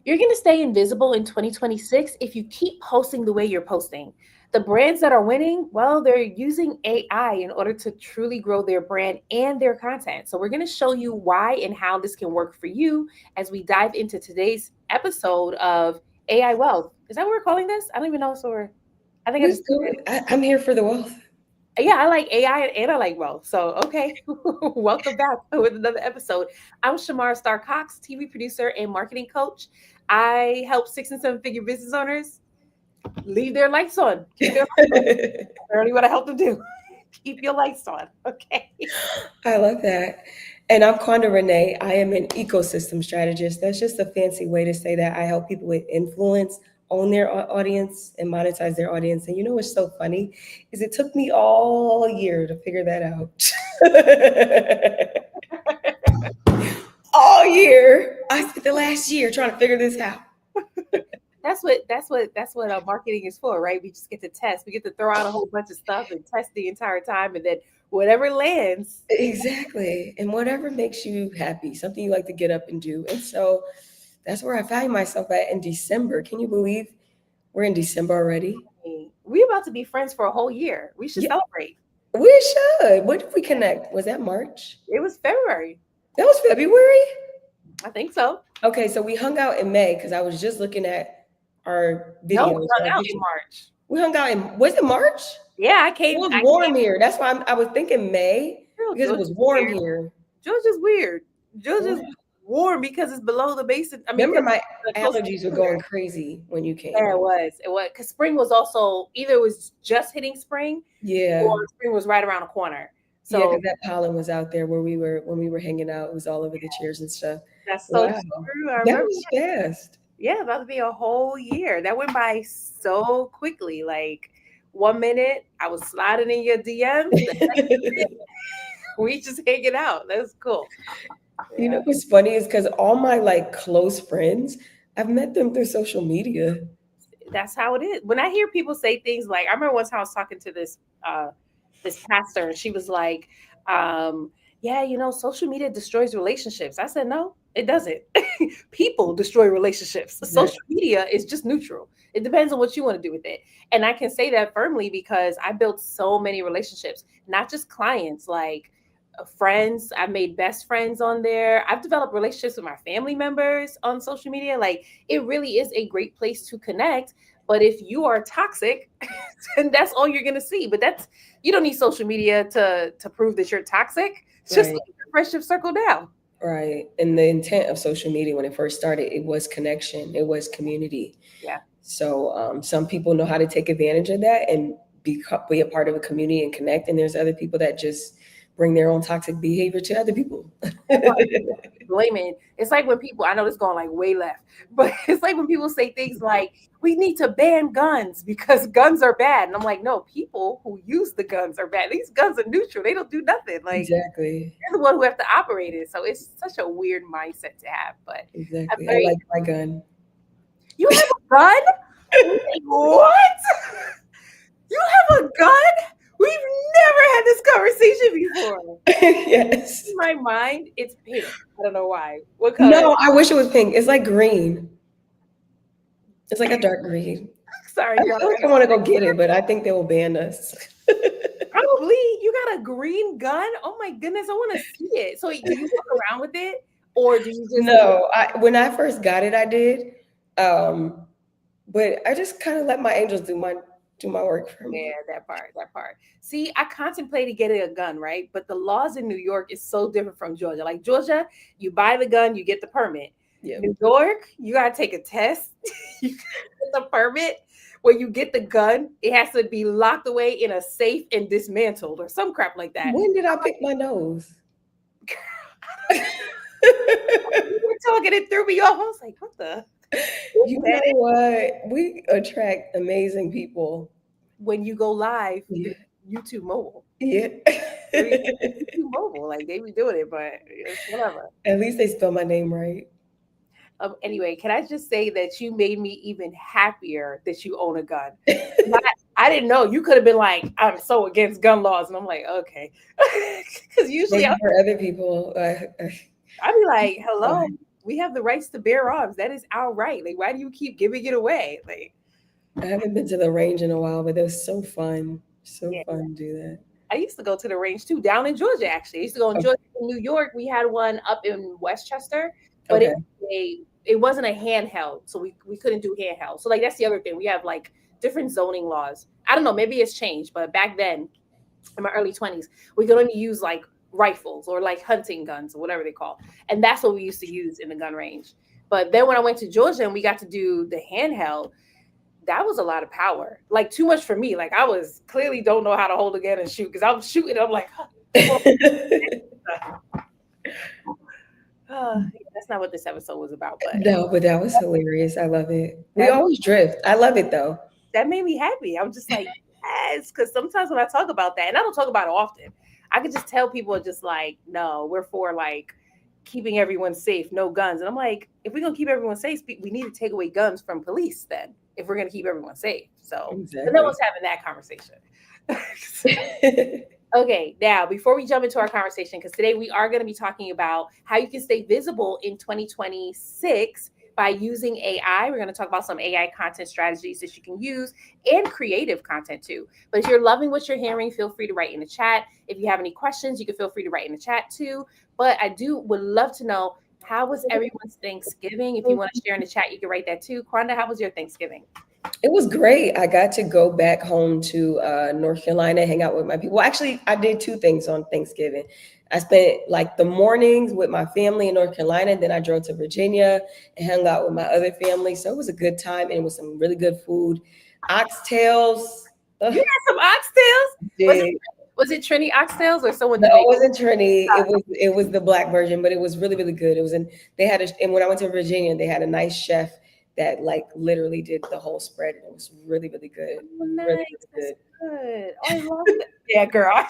You're going to stay invisible in 2026 if you keep posting the way you're posting. The brands that are winning, well, they're using AI in order to truly grow their brand and their content. So, we're going to show you why and how this can work for you as we dive into today's episode of AI Wealth. Is that what we're calling this? I don't even know. I think I Let's just, do it. I'm here for the wealth. yeah, I like AI and I like wealth. So, okay, welcome back with another episode. I'm Shamara Star Cox, TV producer and marketing coach. I help 6 and 7 figure business owners leave their lights on, keep their lights on. Apparently, what I help them do. Keep your lights on. Okay. I love that. And I'm Quanda Renee. I am an ecosystem strategist. That's just a fancy way to say that I help people with influence own their audience and monetize their audience. And you know what's so funny is it took me all year to figure that out. All year. I spent the last year trying to figure this out. That's what marketing is for, right? We just get to test. We get to throw out a whole bunch of stuff and test the entire time, and then whatever lands. Exactly. And whatever makes you happy, something you like to get up and do. And so that's where I found myself at in December. Can you believe we're in December already? We about to be friends for a whole year. We should Yeah, celebrate. we should. When did we connect? Was that March? It was February. That was February? I think so. Okay, so we hung out in May because I was just looking at our No, we videos, hung our out in pictures. March. We hung out in, was it March? Yeah, It was warm here. That's why I was thinking May girl, because it was Georgia's warm weird. here. Georgia's weird. Georgia's Wow. warm because it's below the basin. I mean, Remember, because my close to allergies were the equator. going crazy when you Yeah, came. it was. It was because spring was also either it was just hitting spring or Yeah. spring was right around the corner. Yeah, So because that pollen was out there where we were when we were hanging out. It was all over the chairs and stuff. that's so Wow. true. I That remember. was fast. Yeah, about to be a whole year. That went by so quickly. Like 1 minute, I was sliding in your DMs. The next minute, we just hanging out. That's cool. You Yeah. know what's funny is because all my like close friends, I've met them through social media. That's how it is. When I hear people say things like, I remember one time I was talking to this pastor, and she was like, "Yeah, social media destroys relationships." I said, "No, it doesn't. People destroy relationships. Social Exactly. media is just neutral. It depends on what you want to do with it." And I can say that firmly because I built so many relationships, not just clients, like friends. I made best friends on there. I've developed relationships with my family members on social media. Like it really is a great place to connect. But if you are toxic, then that's all you're gonna see. But that's you don't need social media to prove that you're toxic. It's just Right. like your friendship circle down. Right. And the intent of social media when it first started, it was connection, it was community. Yeah. So some people know how to take advantage of that and be a part of a community and connect. And there's other people that just bring their own toxic behavior to other people. Blaming. It's like when people, I know this going like way left, but it's like when people say things like, we need to ban guns because guns are bad. And I'm like, no, people who use the guns are bad. These guns are neutral. They don't do nothing. Like Exactly. you're the one who have to operate it. So it's such a weird mindset to have. But I'm Exactly. I very, like my gun. you have a gun? Wait, what? You have a gun? We've never had this conversation before. Yes. In my mind, it's pink. I don't know why. What color? No, I wish it was pink. It's like green. It's like a dark green. I Sorry, y'all. feel like I want to go get it, but I think they will ban us. Probably you got a green gun. Oh my goodness, I want to see it. So do you walk around with it, or do you just keep? No, when I first got it, I did. Um, but I just kind of let my angels do my work for Yeah, me. that part, that part. See, I contemplated getting a gun, right? But the laws in New York is so different from Georgia. Like Georgia, you buy the gun, you get the permit. Yep. New York, you gotta take a test. You get the permit. When you get the gun, it has to be locked away in a safe and dismantled or some crap like that. When did I pick my nose? You were talking, it threw me off. I was like, what the? Is You that know what? We attract amazing people. when you go live Yeah. through YouTube mobile. Yeah. YouTube mobile, like they be doing it, but it's whatever. At least they spell my name right. Anyway, can I just say that you made me even happier that you own a gun? Not, I didn't know. You could have been like, I'm so against gun laws, and I'm like, okay, because usually Maybe for other people. I'd be like, hello, We have the rights to bear arms. That is our right. Like, why do you keep giving it away? Like, I haven't been to the range in a while, but it was so fun. So yeah. fun to do that. I used to go to the range too, down in Georgia. Actually, I used to go in Okay. Georgia, in New York. We had one up in Westchester, but Okay. it wasn't a handheld, so we couldn't do handheld. So like that's the other thing. We have like different zoning laws. I don't know, maybe it's changed, but back then in my early 20s, we could only use like rifles or like hunting guns or whatever they call, and that's what we used to use in the gun range. But then when I went to Georgia and we got to do the handheld, that was a lot of power. Like too much for me. Like I was clearly don't know how to hold a gun and shoot because I'm shooting. I'm like, huh, oh, yeah, that's not what this episode was about. But No, but that was hilarious. I love it. We that always drift. I love it though. that made me happy. I'm just like, yes, because sometimes when I talk about that, and I don't talk about it often, I could just tell people just like, no, we're for like keeping everyone safe, no guns. And I'm like, if we're gonna keep everyone safe, we need to take away guns from police then, if we're gonna keep everyone safe. So, but no Exactly. one's having that conversation. Okay, now before we jump into our conversation, because today we are going to be talking about how you can stay visible in 2026 by using AI. We're going to talk about some AI content strategies that you can use and creative content too. But if you're loving what you're hearing, feel free to write in the chat. If you have any questions, you can feel free to write in the chat too. But I would love to know, how was everyone's Thanksgiving? If you want to share in the chat, you can write that too. Kwanda, how was your Thanksgiving? It was great. I got to go back home to North Carolina, hang out with my people. Well, actually, I did two things on Thanksgiving. I spent like the mornings with my family in North Carolina, then I drove to Virginia and hung out with my other family. So it was a good time and it was some really good food. Oxtails. You Ugh, had some oxtails. Was it did. was it Trini oxtails or someone No, did it make? wasn't Trini. It was the black version, but it was really really good. It was in they had a and when I went to Virginia, they had a nice chef that like literally did the whole spread. And it was really really good, Oh, really nice. That's really good. Oh, I love that. Yeah, girl.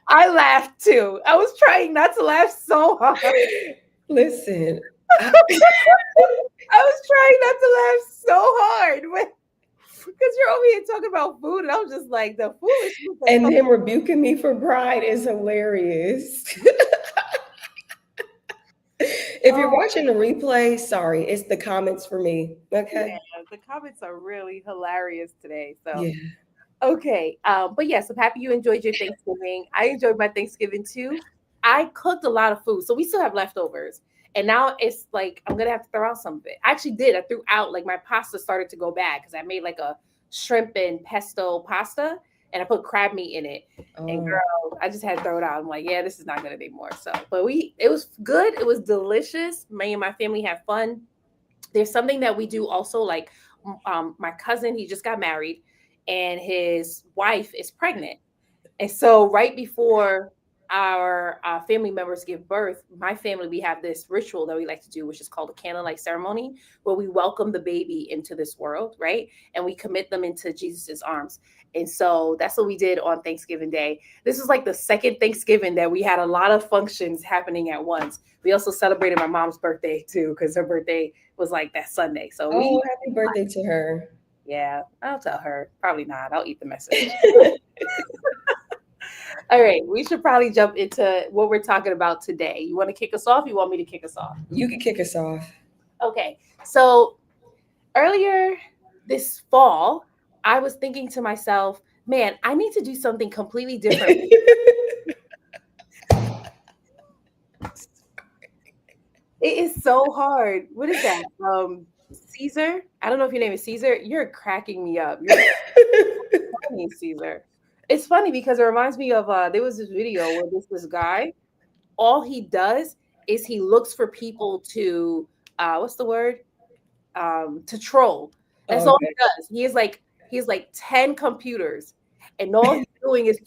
I laughed too. I was trying not to laugh so hard. good. Listen, I, I was trying not to laugh so hard because you're over here talking about food, and I was just like, the foolishness that and comes. him rebuking me for pride is hilarious. If you're Oh, watching the replay, sorry, it's the comments for me. Okay. yeah, the comments are really hilarious today. So Yeah. okay. But yes, I'm happy you enjoyed your Thanksgiving. I enjoyed my Thanksgiving too. I cooked a lot of food. So we still have leftovers. And now it's like I'm gonna have to throw out some of it. I actually did. I threw out like my pasta started to go bad because I made like a shrimp and pesto pasta and I put crab meat in it. And Oh. girl, I just had to throw it out. I'm like, yeah, this is not good anymore. So, but it was good. It was delicious. Me and my family had fun. There's something that we do also, like my cousin, he just got married and his wife is pregnant, and so right before our family members give birth, my family, we have this ritual that we like to do, which is called a candlelight ceremony, where we welcome the baby into this world, right? And we commit them into Jesus's arms. And so that's what we did on Thanksgiving Day. This is like the second Thanksgiving that we had a lot of functions happening at once. We also celebrated my mom's birthday too, because her birthday was like that Sunday. So Oh, happy birthday to her. yeah, I'll tell her. Probably not. I'll eat the message. All right, we should probably jump into what we're talking about today. You want to kick us off? You want me to kick us off? You can kick us off. Okay, so earlier this fall, I was thinking to myself, man, I need to do something completely different. It is so hard. What is that? Caesar? I don't know if your name is Caesar. You're cracking me up. You're funny, Caesar. It's funny because it reminds me of there was this video where this guy, all he does is he looks for people to what's the word? To troll. That's all he Okay. does. He has like 10 computers and all he's doing is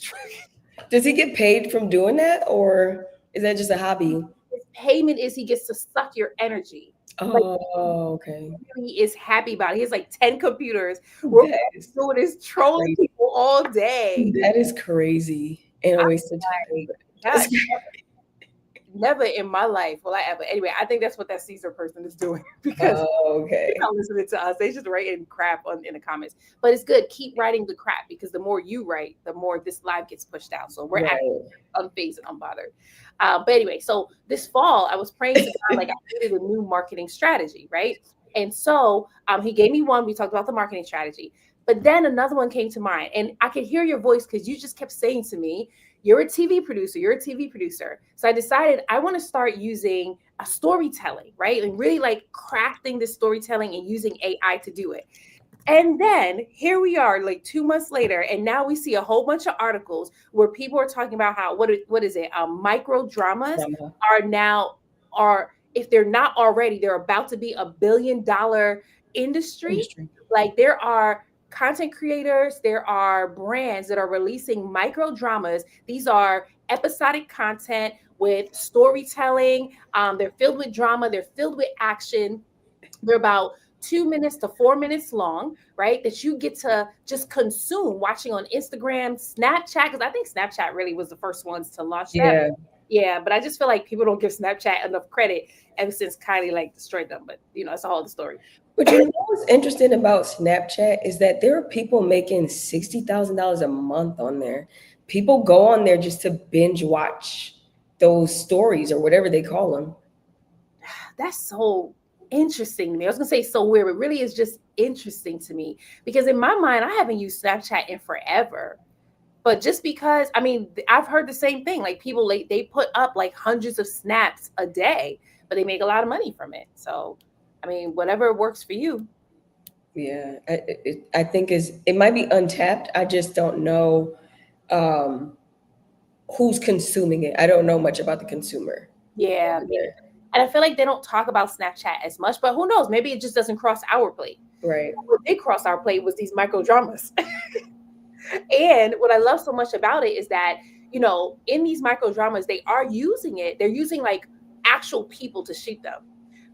Does he get paid from doing that, or is that just a hobby? his payment is he gets to suck your energy. Like Oh, okay. he is happy about it. He has like 10 computers where That all is he's doing is trolling crazy. people all day. That is crazy and a I'm waste of time. like, But God, never in my life will I ever. Anyway, I think that's what that Caesar person is doing because oh, they're okay. not listening to us. They just writing crap in the comments. But it's good. Keep writing the crap because the more you write, the more this live gets pushed out. So we're actually Right. unfazed and unbothered. But anyway, so this fall I was praying to God, like I needed a new marketing strategy, right? And so he gave me one. We talked about the marketing strategy, but then another one came to mind, and I could hear your voice because you just kept saying to me, "You're a TV producer. You're a TV producer." So I decided I want to start using a storytelling, right, and really like crafting this storytelling and using AI to do it. And then here we are, like 2 months later, and now we see a whole bunch of articles where people are talking about how what is it? Micro dramas Drama are now are if they're not already, they're about to be $1 billion industry. industry. Like there are content creators, there are brands that are releasing micro dramas. These are episodic content with storytelling. They're filled with drama. They're filled with action. They're about 2 minutes to 4 minutes long, right? That you get to just consume watching on Instagram, Snapchat, because I think Snapchat really was the first ones to launch that. Yeah. Yeah, but I just feel like people don't give Snapchat enough credit ever since Kylie like destroyed them. But it's a whole other story. But you know what's interesting about Snapchat is that there are people making $60,000 a month on there. People go on there just to binge watch those stories or whatever they call them. That's so interesting to me. I was gonna say so weird, but really is just interesting to me because in my mind, I haven't used Snapchat in forever. But just because, I mean, I've heard the same thing. Like people, like they put up like hundreds of snaps a day, but they make a lot of money from it. So, I mean, whatever works for you. Yeah, I think it might be untapped. I just don't know um, who's consuming it. I don't know much about the consumer Yeah, over me neither. And I feel like they don't talk about Snapchat as much, but who knows? Maybe it just doesn't cross our plate. there. Right. What did cross our plate was these micro dramas. And what I love so much about it is that, in these micro dramas, they are using it, they're using like actual people to shoot them.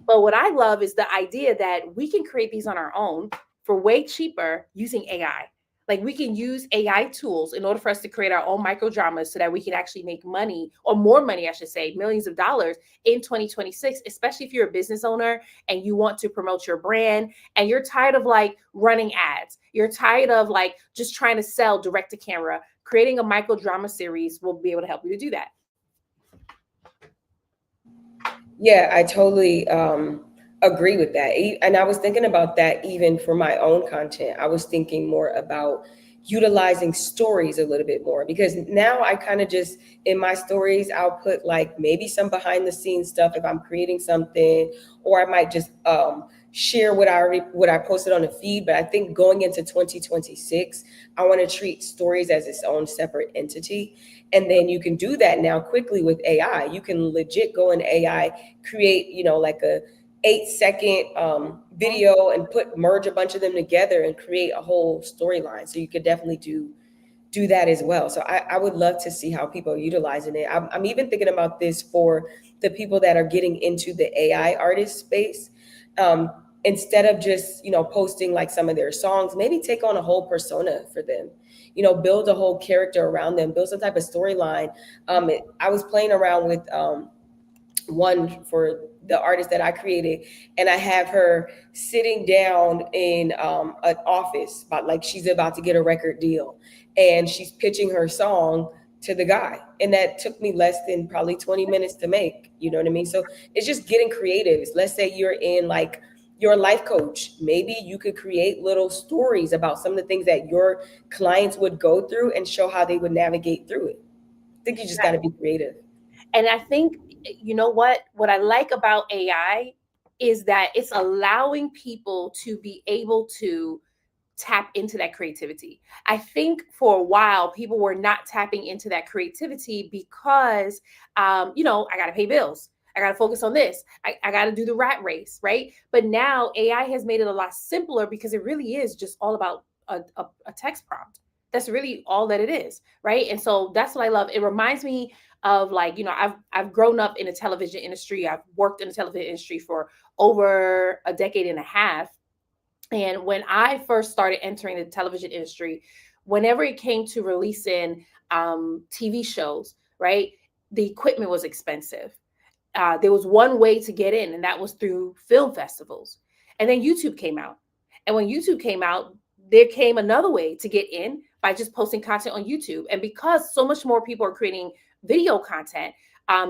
But what I love is the idea that we can create these on our own for way cheaper using AI. Like we can use AI tools in order for us to create our own micro dramas so that we can actually make money or more money, I should say, millions of dollars in 2026, especially if you're a business owner and you want to promote your brand and you're tired of like running ads. You're tired of like just trying to sell direct to camera. Creating a micro drama series will be able to help you to do that. Yeah, I totally agree with that. And I was thinking about that even for my own content. I was thinking more about utilizing stories a little bit more because now I kind of just, in my stories, I'll put like maybe some behind the scenes stuff if I'm creating something, or I might just share what I posted on the feed. But I think going into 2026, I want to treat stories as its own separate entity. And then you can do that now quickly with AI. You can legit go in AI, create, like a 8-second video and put merge a bunch of them together and create a whole storyline. So you could definitely do that as well. So I would love to see how people are utilizing it. I'm even thinking about this for the people that are getting into the AI artist space. Um, Instead of just posting like some of their songs, maybe take on a whole persona for them. Build a whole character around them, build some type of storyline. I was playing around with one for the artist that I created, and I have her sitting down in an office, about like she's about to get a record deal, and she's pitching her song to the guy, and that took me less than probably 20 minutes to make. You know what I mean? So it's just getting creative. Let's say you're in like your life coach, maybe you could create little stories about some of the things that your clients would go through and show how they would navigate through it. I think you just got to be creative. And I think, what I like about AI is that it's allowing people to be able to tap into that creativity. I think for a while people were not tapping into that creativity because I got to pay bills. I got to focus on this. I got to do the rat race, right? But now AI has made it a lot simpler because it really is just all about a text prompt. That's really all that it is, right? And so that's what I love. It reminds me of like, I've grown up in the television industry. I've worked in the television industry for over a decade and a half. And when I first started entering the television industry, whenever it came to releasing TV shows, right, the equipment was expensive. There was one way to get in, and that was through film festivals. And then YouTube came out. And when YouTube came out, there came another way to get in by just posting content on YouTube. And because so much more people are creating video content,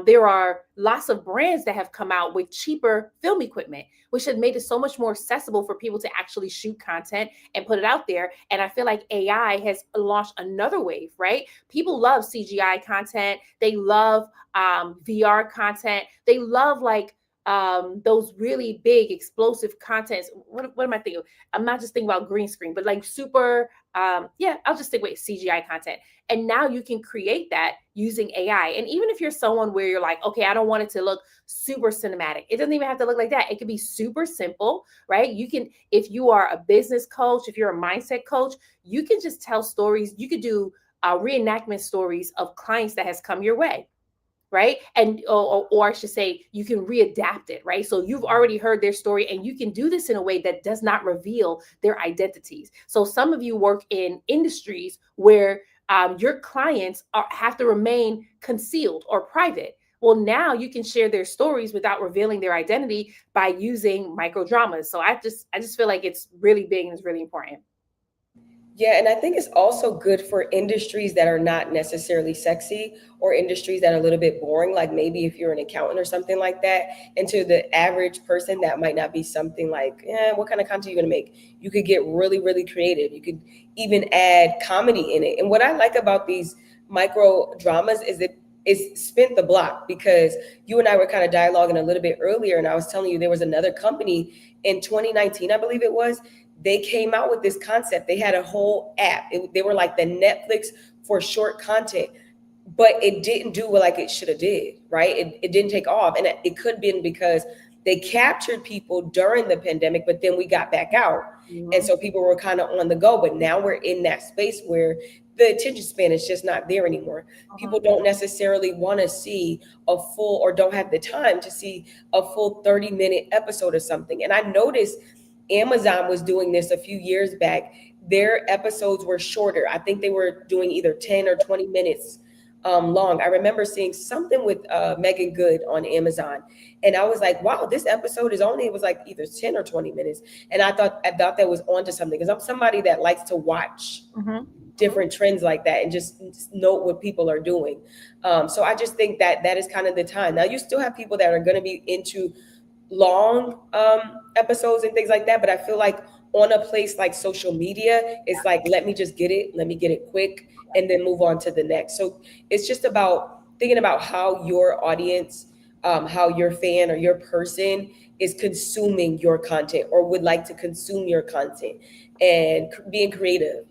There are lots of brands that have come out with cheaper film equipment, which has made it so much more accessible for people to actually shoot content and put it out there. And I feel like AI has launched another wave, right? People love CGI content. They love VR content. They love like those really big explosive contents. What am I thinking? I'm not just thinking about green screen, but like super yeah, I'll just stick with CGI content. And now you can create that using AI. And even if you're someone where you're like, okay, I don't want it to look super cinematic, it doesn't even have to look like that. It can be super simple, right? You can, if you are a business coach, if you're a mindset coach, you can just tell stories. You could do reenactment stories of clients that has come your way, right? And or I should say, you can readapt it, right? So you've already heard their story, and you can do this in a way that does not reveal their identities. So some of you work in industries where your clients have to remain concealed or private. Well, now you can share their stories without revealing their identity by using micro dramas. So I just feel like it's really big and it's really important. Yeah, and I think it's also good for industries that are not necessarily sexy or industries that are a little bit boring, like maybe if you're an accountant or something like that. And to the average person, that might not be something like, what kind of content are you going to make? You could get really, really creative. You could even add comedy in it. And what I like about these micro dramas is that it's spent the block, because you and I were kind of dialoguing a little bit earlier, and I was telling you there was another company in 2019, I believe it was. They came out with this concept. They had a whole app. They were like the Netflix for short content, but it didn't do what like it should have did, right? It didn't take off, and it could have been because they captured people during the pandemic, but then we got back out, and Mhm. so people were kind of on the go. But now we're in that space where the attention span is just not there anymore. People Mhm. don't necessarily want to see a full, or don't have the time to see a full 30-minute episode of something. And I noticed Amazon was doing this a few years back. Their episodes were shorter. I think they were doing either 10 or 20 minutes long. I remember seeing something with Megan Good on Amazon. And I was like, wow, this episode is only, it was like either 10 or 20 minutes. And I thought that was onto something, because I'm somebody that likes to watch Mhm. Mhm. different trends like that and just note what people are doing. So I just think that that is kind of the time. Now, you still have people that are going to be into long episodes and things like that. But I feel like on a place like social media, it's like, let me get it quick, and then move on to the next. So it's just about thinking about how your audience, how your fan or your person is consuming your content or would like to consume your content, and being creative.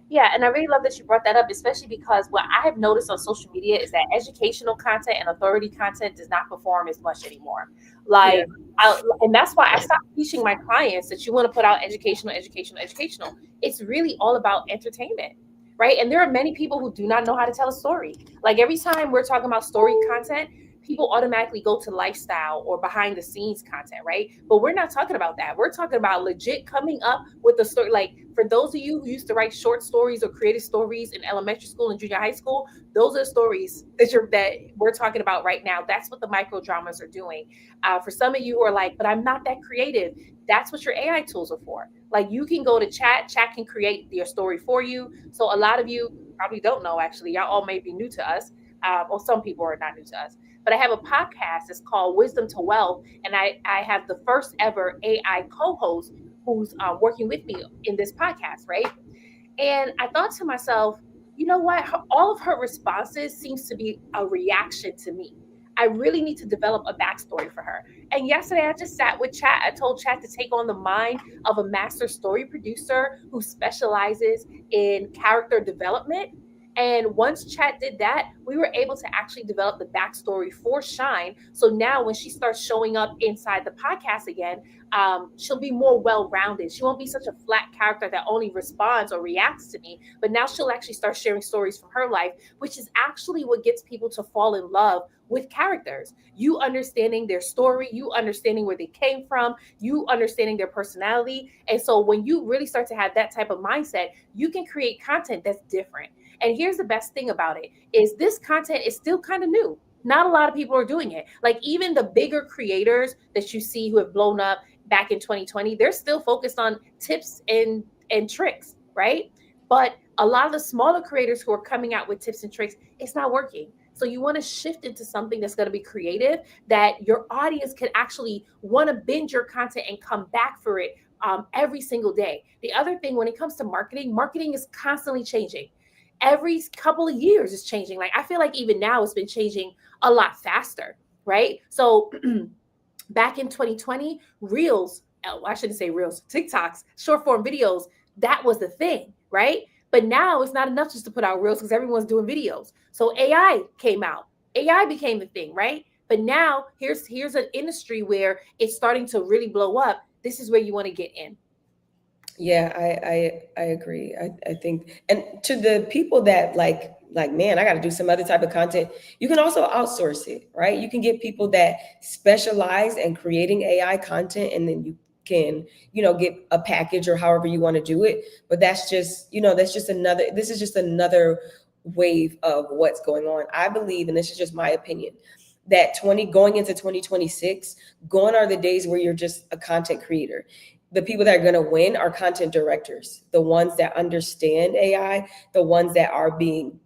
Yeah, and I really love that you brought that up, especially because what I have noticed on social media is that educational content and authority content does not perform as much anymore. Yeah. Like, and that's why I stopped teaching my clients that you want to put out educational, educational, educational. It's really all about entertainment, right? And there are many people who do not know how to tell a story. Like every time we're talking about story content, people automatically go to lifestyle or behind the scenes content, right? But we're not talking about that. We're talking about legit coming up with the story. Like for those of you who used to write short stories or creative stories in elementary school and junior high school, those are the stories that we're talking about right now. That's what the micro dramas are doing. For some of you who are like, but I'm not that creative, that's what your AI tools are for. Like you can go to chat can create your story for you. So a lot of you probably don't know, actually, y'all all may be new to us, or some people are not new to us. But I have a podcast. It's called Wisdom to Wealth, and I have the first ever AI co-host who's working with me in this podcast, right? And I thought to myself, you know what? All of her responses seems to be a reaction to me. I really need to develop a backstory for her. And yesterday I just sat with Chat. I told Chat to take on the mind of a master story producer who specializes in character development. And once Chat did that, we were able to actually develop the backstory for Shine. So now when she starts showing up inside the podcast again, she'll be more well-rounded. She won't be such a flat character that only responds or reacts to me, but now she'll actually start sharing stories from her life, which is actually what gets people to fall in love with characters. You understanding their story, you understanding where they came from, you understanding their personality. And so when you really start to have that type of mindset, you can create content that's different. And here's the best thing about it is this content is still kind of new. Not a lot of people are doing it. Like even the bigger creators that you see who have blown up back in 2020, they're still focused on tips and tricks, right? But a lot of the smaller creators who are coming out with tips and tricks, it's not working. So you want to shift into something that's going to be creative, that your audience can actually want to binge your content and come back for it every single day. The other thing, when it comes to marketing, marketing is constantly changing. Every couple of years is changing. Like I feel like even now it's been changing a lot faster, right? So back in 2020, reels, oh, I shouldn't say reels, TikToks, short form videos, that was the thing, right? But now it's not enough just to put out reels because everyone's doing videos. So AI came out. AI became the thing, right? But now here's an industry where it's starting to really blow up. This is where you want to get in. Yeah, I agree. I think, and to the people that like man, I got to do some other type of content. You can also outsource it, right? You can get people that specialize in creating AI content, and then you can, get a package or however you want to do it. But that's just, that's just another. This is just another wave of what's going on. I believe, and this is just my opinion, that 20 going into 2026, gone are the days where you're just a content creator. The people that are going to win are content directors, the ones that understand AI, the ones that are being,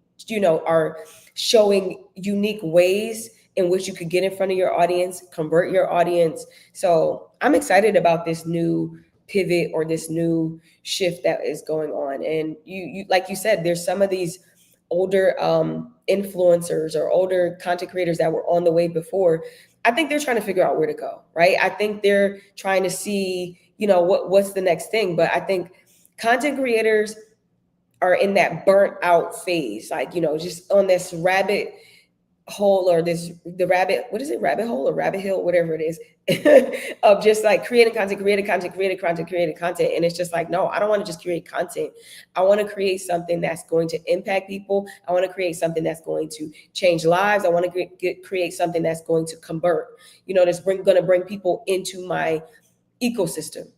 are showing unique ways in which you could get in front of your audience, convert your audience. So I'm excited about this new pivot or this new shift that is going on. And you like you said, there's some of these older influencers or older content creators that were on the way before. I think they're trying to figure out where to go, right? I think they're trying to see, what's the next thing. But I think content creators are in that burnt out phase, like, just on this rabbit hole, or the rabbit, what is it, rabbit hole or rabbit hill, whatever it is, of just like creating content, creating content. And it's just like, no, I don't want to just create content. I want to create something that's going to impact people. I want to create something that's going to change lives. I want to create something that's going to convert, that's going to bring people into my ecosystem.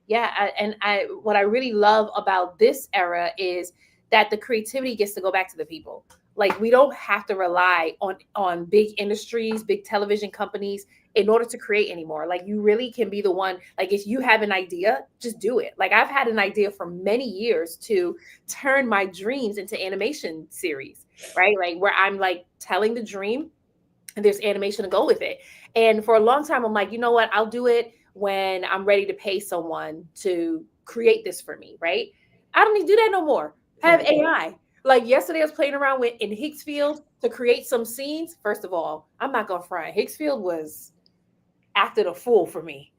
Yeah, and what I really love about this era is that the creativity gets to go back to the people. Like we don't have to rely on big industries, big television companies in order to create anymore. Like you really can be the one. Like if you have an idea, just do it. Like I've had an idea for many years to turn my dreams into animation series, right? Like where I'm like telling the dream and there's animation to go with it. And for a long time, I'm like, you know what? I'll do it when I'm ready to pay someone to create this for me, right? I don't need to do that no more. I have Right. AI. Like yesterday, I was playing around with in Hicksfield to create some scenes. First of all, I'm not gonna front. Hicksfield was acted a fool for me.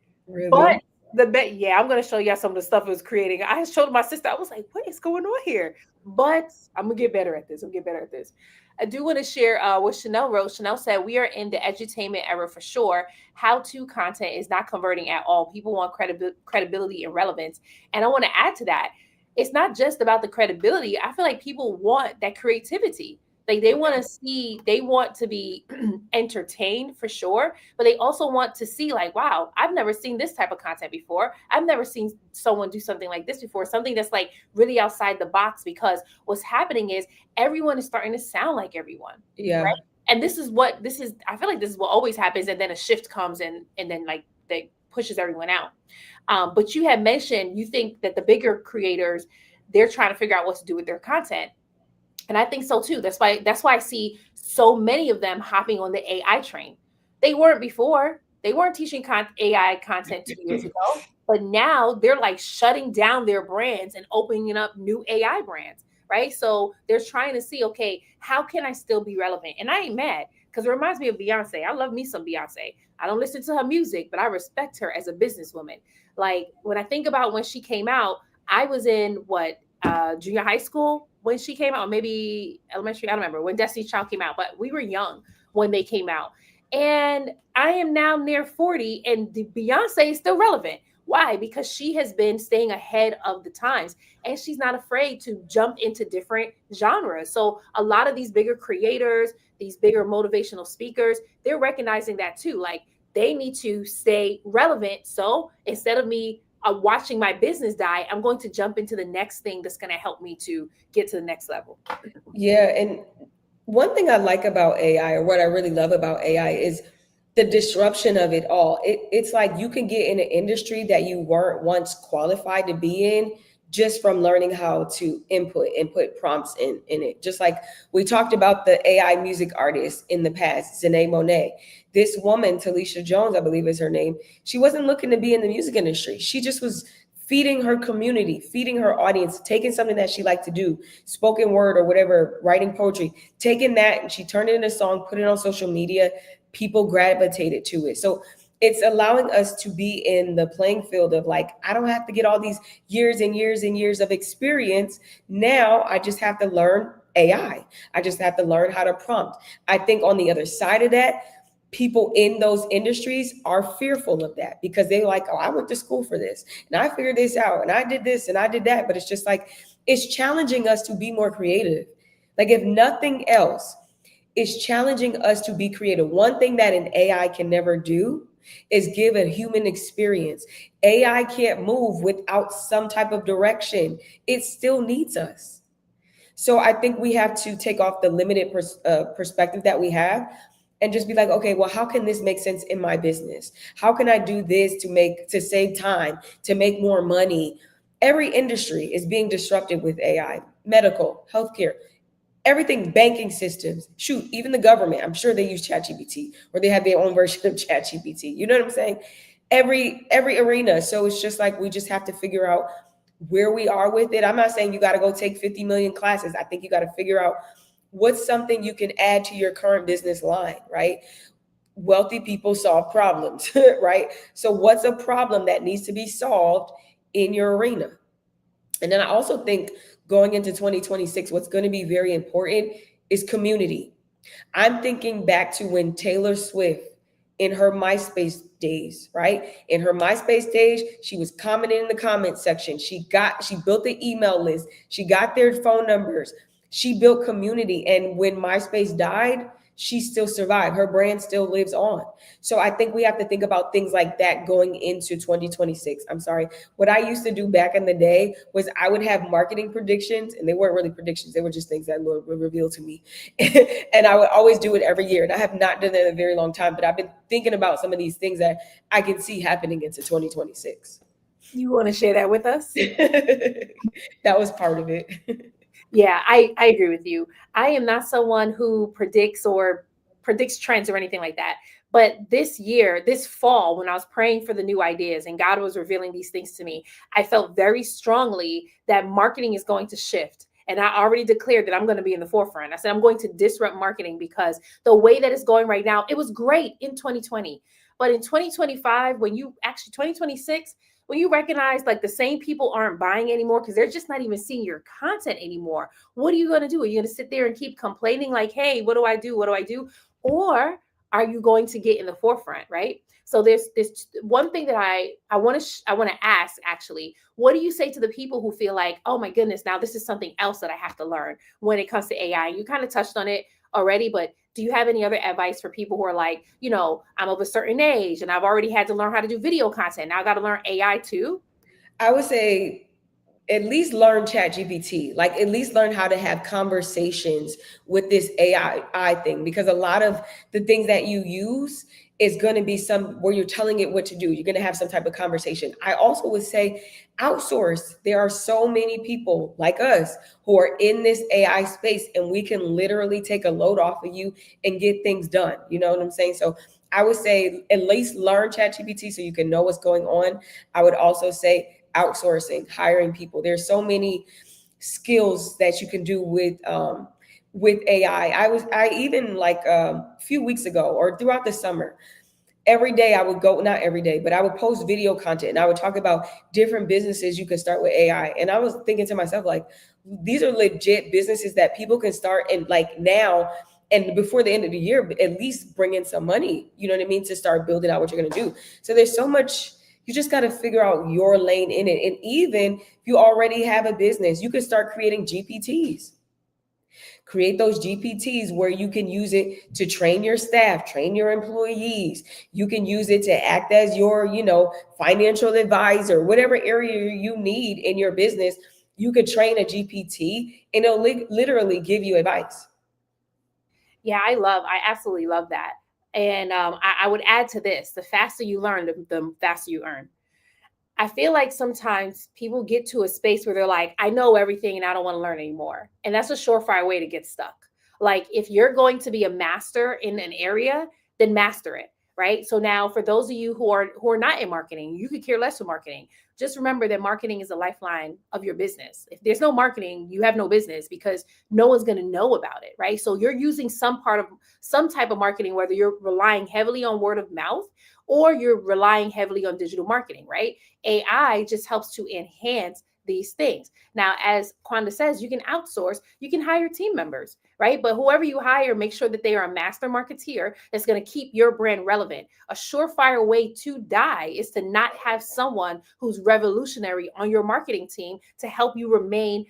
But Really? yeah, I'm gonna show y'all some of the stuff it was creating. I showed my sister. I was like, "What is going on here?" But I'm gonna get better at this. I'm gonna get better at this. I do want to share what Chanel wrote. Chanel said, "We are in the edutainment era for sure. How-to content is not converting at all. People want credibility and relevance." And I want to add to that. It's not just about the credibility. I feel like people want that creativity. Like they want to see, they want to be entertained for sure, but they also want to see like, wow, I've never seen this type of content before. I've never seen someone do something like this before, something that's like really outside the box, because what's happening is everyone is starting to sound like everyone, Yeah. right? And this is I feel like this is what always happens, and then a shift comes and then like they pushes everyone out. But you had mentioned you think that the bigger creators, they're trying to figure out what to do with their content, and I think so too. That's why I see so many of them hopping on the AI train. They weren't before. They weren't teaching AI content 2 years ago, but now they're like shutting down their brands and opening up new AI brands, right? So they're trying to see, okay, how can I still be relevant? And I ain't mad because it reminds me of Beyonce. I love me some Beyonce. I don't listen to her music, but I respect her as a businesswoman. Like when I think about when she came out, I was in what junior high school when she came out, maybe elementary. I don't remember when Destiny's Child came out, but we were young when they came out. And I am now near 40, and the Beyonce is still relevant. Why? Because she has been staying ahead of the times and she's not afraid to jump into different genres. So, a lot of these bigger creators, these bigger motivational speakers, they're recognizing that too. Like, they need to stay relevant. So, instead of me watching my business die, I'm going to jump into the next thing that's going to help me to get to the next level. Yeah. And one thing I like about AI, or what I really love about AI, is the disruption of it all. It's like you can get in an industry that you weren't once qualified to be in, just from learning how to input and put prompts in it. Just like we talked about the AI music artist in the past, Zanae Monet. This woman, Talisha Jones, I believe is her name, she wasn't looking to be in the music industry. She just was feeding her community, feeding her audience, taking something that she liked to do, spoken word or whatever, writing poetry, taking that and she turned it into a song, put it on social media. People gravitated to it. So it's allowing us to be in the playing field of like, I don't have to get all these years and years and years of experience. Now I just have to learn AI. I just have to learn how to prompt. I think on the other side of that, people in those industries are fearful of that because they're like, oh, I went to school for this and I figured this out and I did this and I did that. But it's just like, it's challenging us to be more creative. Like, if nothing else, it's challenging us to be creative. One thing that an AI can never do is give a human experience. AI can't move without some type of direction. It still needs us. So I think we have to take off the limited perspective that we have and just be like, okay, well, how can this make sense in my business? How can I do this to save time, to make more money? Every industry is being disrupted with AI, medical, healthcare, everything, banking systems, shoot, even the government. I'm sure they use ChatGPT or they have their own version of ChatGPT. You know what I'm saying? Every arena. So it's just like we just have to figure out where we are with it. I'm not saying you got to go take 50 million classes. I think you got to figure out what's something you can add to your current business line, right? Wealthy people solve problems, right? So what's a problem that needs to be solved in your arena? And then I also think going into 2026, what's going to be very important is community. I'm thinking back to when Taylor Swift in her MySpace days, right? In her MySpace days, she was commenting in the comment section. She built the email list. She got their phone numbers. She built community. And when MySpace died, she still survived. Her brand still lives on. So I think we have to think about things like that going into 2026. I'm sorry. What I used to do back in the day was I would have marketing predictions, and they weren't really predictions. They were just things that Lord would reveal to me. And I would always do it every year. And I have not done that in a very long time, but I've been thinking about some of these things that I can see happening into 2026. You want to share that with us? That was part of it. Yeah, I agree with you. I am not someone who predicts trends or anything like that. But this year, this fall, when I was praying for the new ideas and God was revealing these things to me, I felt very strongly that marketing is going to shift. And I already declared that I'm going to be in the forefront. I said, I'm going to disrupt marketing because the way that it's going right now, it was great in 2020. But in 2025, 2026, when you recognize like the same people aren't buying anymore because they're just not even seeing your content anymore, what are you going to do? Are you going to sit there and keep complaining like, hey, what do I do? What do I do? Or are you going to get in the forefront, right? So there's this one thing that I want to ask actually. What do you say to the people who feel like, oh my goodness, now this is something else that I have to learn when it comes to AI? You kind of touched on it already, but do you have any other advice for people who are like, I'm of a certain age and I've already had to learn how to do video content. Now I got to learn AI too? I would say at least learn chat gpt, like at least learn how to have conversations with this AI thing, because a lot of the things that you use is going to be some where you're telling it what to do. You're going to have some type of conversation. I also would say outsource. There are so many people like us who are in this AI space, and we can literally take a load off of you and get things done. You know what I'm saying? So I would say at least learn chat gpt so you can know what's going on. I would also say outsourcing, hiring people. There's so many skills that you can do with AI. I even like a few weeks ago or throughout the summer, every day I would go, not every day, but I would post video content and I would talk about different businesses you can start with AI. And I was thinking to myself, like, these are legit businesses that people can start and like now and before the end of the year, at least bring in some money, you know what I mean, to start building out what you're going to do. So there's so much, you just got to figure out your lane in it. And even if you already have a business, you can start creating GPTs. Create those GPTs where you can use it to train your staff, train your employees. You can use it to act as your, financial advisor, whatever area you need in your business. You could train a GPT and it'll literally give you advice. Yeah, I absolutely love that. And I would add to this: the faster you learn, the faster you earn. I feel like sometimes people get to a space where they're like, I know everything and I don't want to learn anymore. And that's a surefire way to get stuck. Like, if you're going to be a master in an area, then master it. Right. So now for those of you who are not in marketing, you could care less for marketing. Just remember that marketing is the lifeline of your business. If there's no marketing, you have no business because no one's going to know about it. Right. So you're using some type of marketing, whether you're relying heavily on word of mouth or you're relying heavily on digital marketing, right? AI just helps to enhance these things. Now, as Quanda says, you can outsource, you can hire team members, right? But whoever you hire, make sure that they are a master marketeer that's going to keep your brand relevant. A surefire way to die is to not have someone who's revolutionary on your marketing team to help you remain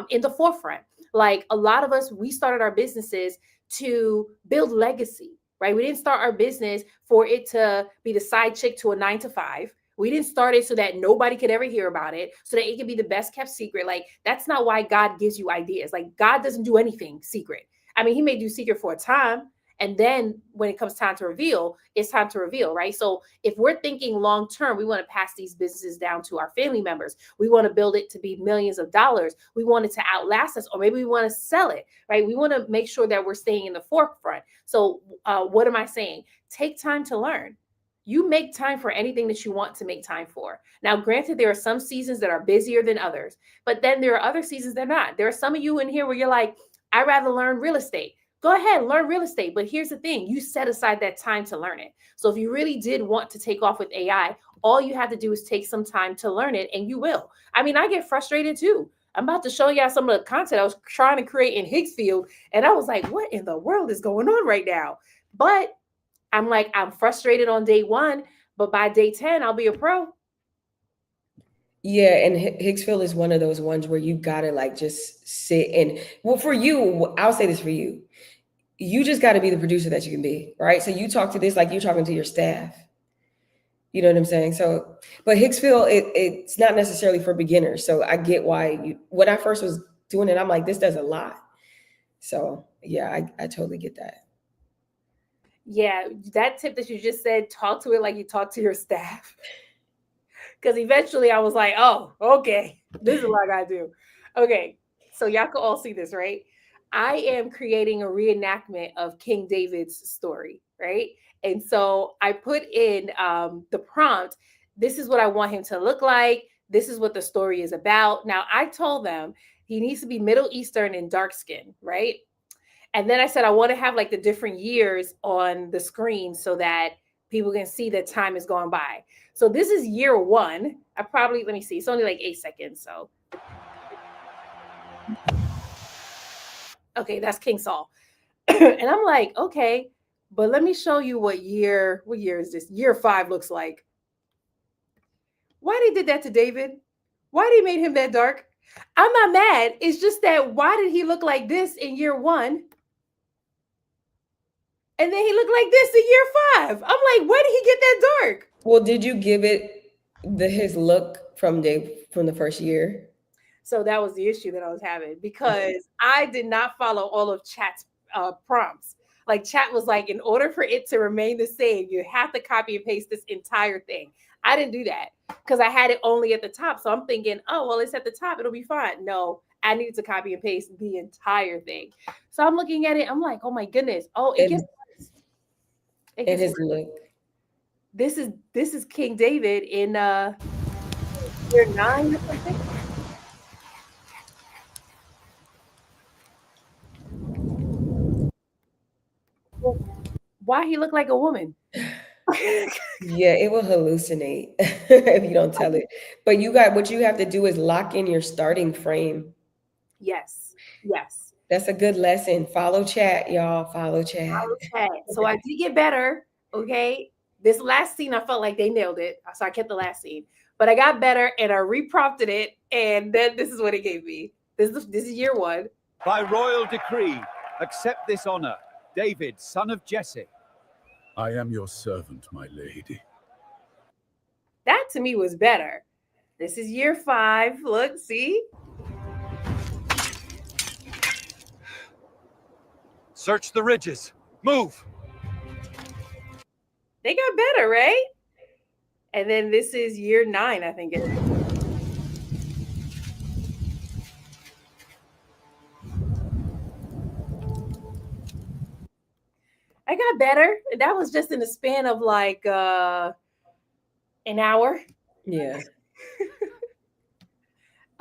in the forefront. Like a lot of us, we started our businesses to build legacy, right? We didn't start our business for it to be the side chick to a 9 to 5. We didn't start it so that nobody could ever hear about it, so that it could be the best kept secret. Like, that's not why God gives you ideas. Like, God doesn't do anything secret. I mean, He may do secret for a time. And then when it comes time to reveal, it's time to reveal, right? So if we're thinking long term, we want to pass these businesses down to our family members. We want to build it to be millions of dollars. We want it to outlast us, or maybe we want to sell it, right? We want to make sure that we're staying in the forefront. So, what am I saying? Take time to learn. You make time for anything that you want to make time for. Now, granted, there are some seasons that are busier than others, but then there are other seasons that are not. There are some of you in here where you're like, I'd rather learn real estate. Go ahead, learn real estate. But here's the thing, you set aside that time to learn it. So if you really did want to take off with AI, all you have to do is take some time to learn it, and you will. I mean, I get frustrated too. I'm about to show y'all some of the content I was trying to create in Higgsfield, and I was like, what in the world is going on right now? But I'm like, I'm frustrated on day one, but by day 10, I'll be a pro. Yeah, and Hicksville is one of those ones where you gotta like just sit and, well, for you, I'll say this for you. You just got to be the producer that you can be, right? So you talk to this like you're talking to your staff. You know what I'm saying? So, but Hicksville, it's not necessarily for beginners. So I get why you. When I first was doing it, I'm like, this does a lot. So yeah, I totally get that. Yeah, that tip that you just said, talk to it like you talk to your staff. Because eventually I was like, oh, okay, this is what I gotta do. Okay, so y'all can all see this, right? I am creating a reenactment of King David's story, right? And so I put in the prompt. This is what I want him to look like. This is what the story is about. Now I told them he needs to be Middle Eastern and dark skin, right? And then I said I want to have like the different years on the screen so that people can see that time is going by. So this is year one. I probably, let me see, it's only like 8 seconds. So okay, that's King Saul. And I'm like, okay, but let me show you what year is this? Year 5 looks like. Why they did that to David? Why they made him that dark? I'm not mad. It's just that why did he look like this in year 1? And then he looked like this in year 5. I'm like, where did he get that dark? Well, did you give it his look from the first year? So that was the issue that I was having because I did not follow all of chat's prompts. Like chat was like, in order for it to remain the same, you have to copy and paste this entire thing. I didn't do that because I had it only at the top. So I'm thinking, oh, well, it's at the top. It'll be fine. No, I needed to copy and paste the entire thing. So I'm looking at it. I'm like, oh my goodness. Oh, it gets And worse. It and gets his worse. look. This is King David in year 9 or something. Well, why he look like a woman? Yeah, it will hallucinate if you don't tell it. But you got what you have to do is lock in your starting frame. Yes. Yes. That's a good lesson. Follow chat, y'all. Follow chat. Okay. So I did get better. Okay. This last scene, I felt like they nailed it. So I kept the last scene. But I got better and I reprompted it. And then this is what it gave me. This is year 1. By royal decree, accept this honor, David, son of Jesse. I am your servant, my lady. That to me was better. This is year 5. Look, see? Search the ridges. Move. They got better, right? And then this is year 9, I think it is. I got better. That was just in the span of like an hour. Yeah.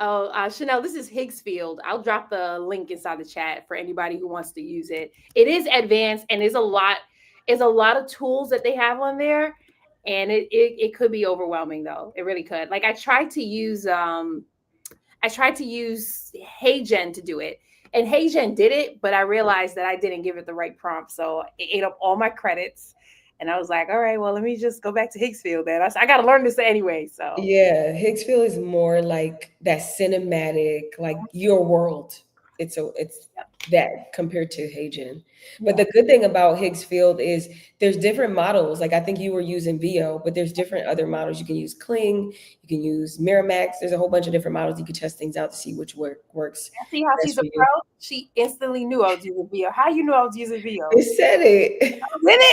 Oh, Chanel, this is Higgsfield. I'll drop the link inside the chat for anybody who wants to use it. It is advanced and is a lot of tools that they have on there. And it could be overwhelming though. It really could. Like I tried to use HeyGen to do it. And HeyGen did it, but I realized that I didn't give it the right prompt. So it ate up all my credits. And I was like, all right, well, let me just go back to Higgsfield then. I got to learn this anyway. So Yeah, Hicksville is more like that cinematic, like your world. It's yeah, that compared to Hagen. But yeah. the good thing about Higgsfield is there's different models. Like I think you were using VO, but there's different other models. You can use Kling, you can use Miramax. There's a whole bunch of different models. You can test things out to see which works See how best she's a for you. pro? She instantly knew I was using VO. How you knew I was using VO? It said it. Did it?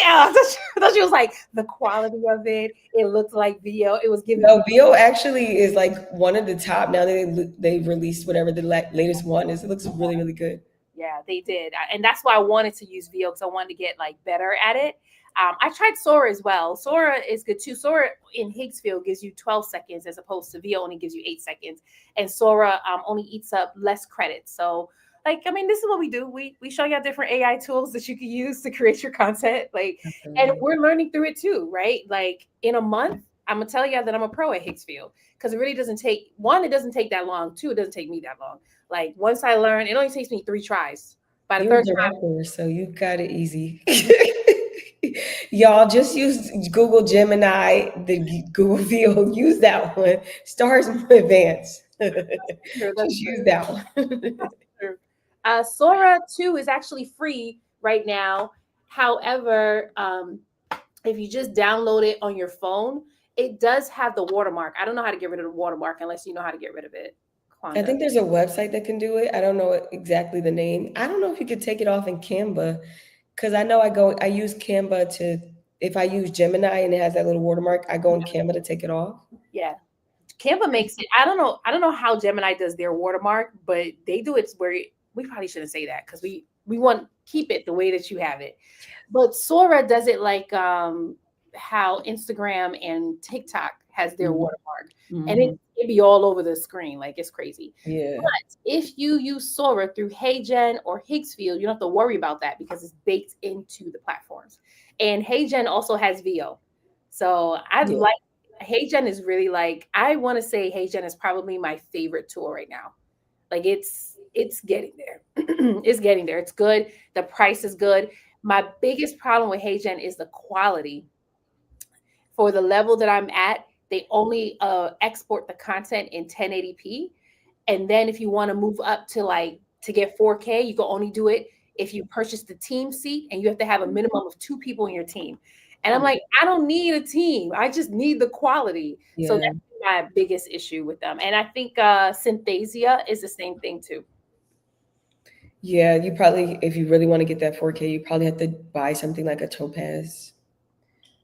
I thought she was like the quality of it. It looked like VO. It was giving me No, VO actually is like one of the top now that they released whatever the latest one is. It looks really, really good. yeah, they did, and that's why I wanted to use VO because I wanted to get like better at it. I tried Sora as well. Sora is good too. Sora in Higgsfield gives you 12 seconds as opposed to VO only gives you 8 seconds, and Sora only eats up less credits. So, like, I mean, this is what we do. We show you different AI tools that you can use to create your content. Like, and Absolutely. we're learning through it too, right? Like in a month, I'm gonna tell you that I'm a pro at Higgsfield because it really doesn't take one. It doesn't take that long. Two, it doesn't take me that long. Like once I learn, it only takes me 3 tries. By the You're a third director, so you got it easy. Y'all just use Google Gemini, the Google Field. Use that one. Stars more advanced. time, that's Just use that one. true. Sora 2 is actually free right now. However, if you just download it on your phone, it does have the watermark. I don't know how to get rid of the watermark unless you know how to get rid of it. I Quanda. think there's a website that can do it. I don't know exactly the name. I don't know if you could take it off in Canva, because I know I use Canva to, if I use Gemini and it has that little watermark, I go in Canva to take it off. Yeah. Canva makes it. I don't know. I don't know how Gemini does their watermark, but they do it where we probably shouldn't say that because we want keep it the way that you have it. But Sora does it like how Instagram and TikTok has their Mhm. watermark, and Mhm. it be all over the screen like it's crazy. Yeah. But if you use Sora through HeyGen or Higgsfield, you don't have to worry about that because it's baked into the platforms. And HeyGen also has VO, so I Yeah. like HeyGen is really like I want to say HeyGen is probably my favorite tool right now. Like it's getting there. It's getting there. It's good. The price is good. My biggest problem with HeyGen is the quality. For the level that I'm at, they only export the content in 1080p. And then if you want to move up to like to get 4K, you can only do it if you purchase the team seat and you have to have a minimum of 2 people in your team. And I'm Mm. like, I don't need a team. I just need the quality. So Yeah. that's my biggest issue with them. And I think Synthesia is the same thing too. Yeah, you probably, if you really want to get that 4K, you probably have to buy something like a Topaz.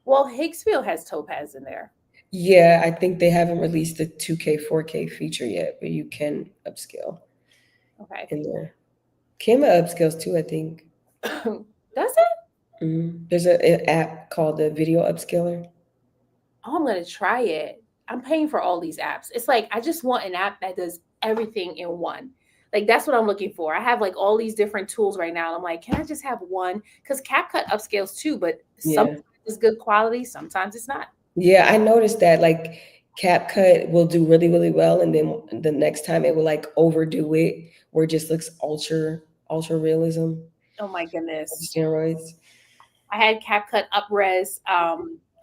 Well, Higgsfield has Topaz in there. Yeah, I think they haven't released the 2K, 4K feature yet, but you can upscale Okay. in there. Canva upscales too, I think. Does it? There's an app called the Video Upscaler. Oh, I'm gonna try it. I'm paying for all these apps. It's like I just want an app that does everything in one. Like that's what I'm looking for. I have like all these different tools right now. I'm like, can I just have one? Because CapCut upscales too, but Yeah. sometimes it's good quality, sometimes it's not. Yeah, I noticed that like CapCut will do really, really well, and then the next time it will like overdo it, where it just looks ultra realism Oh my on goodness. steroids. I had CapCut upres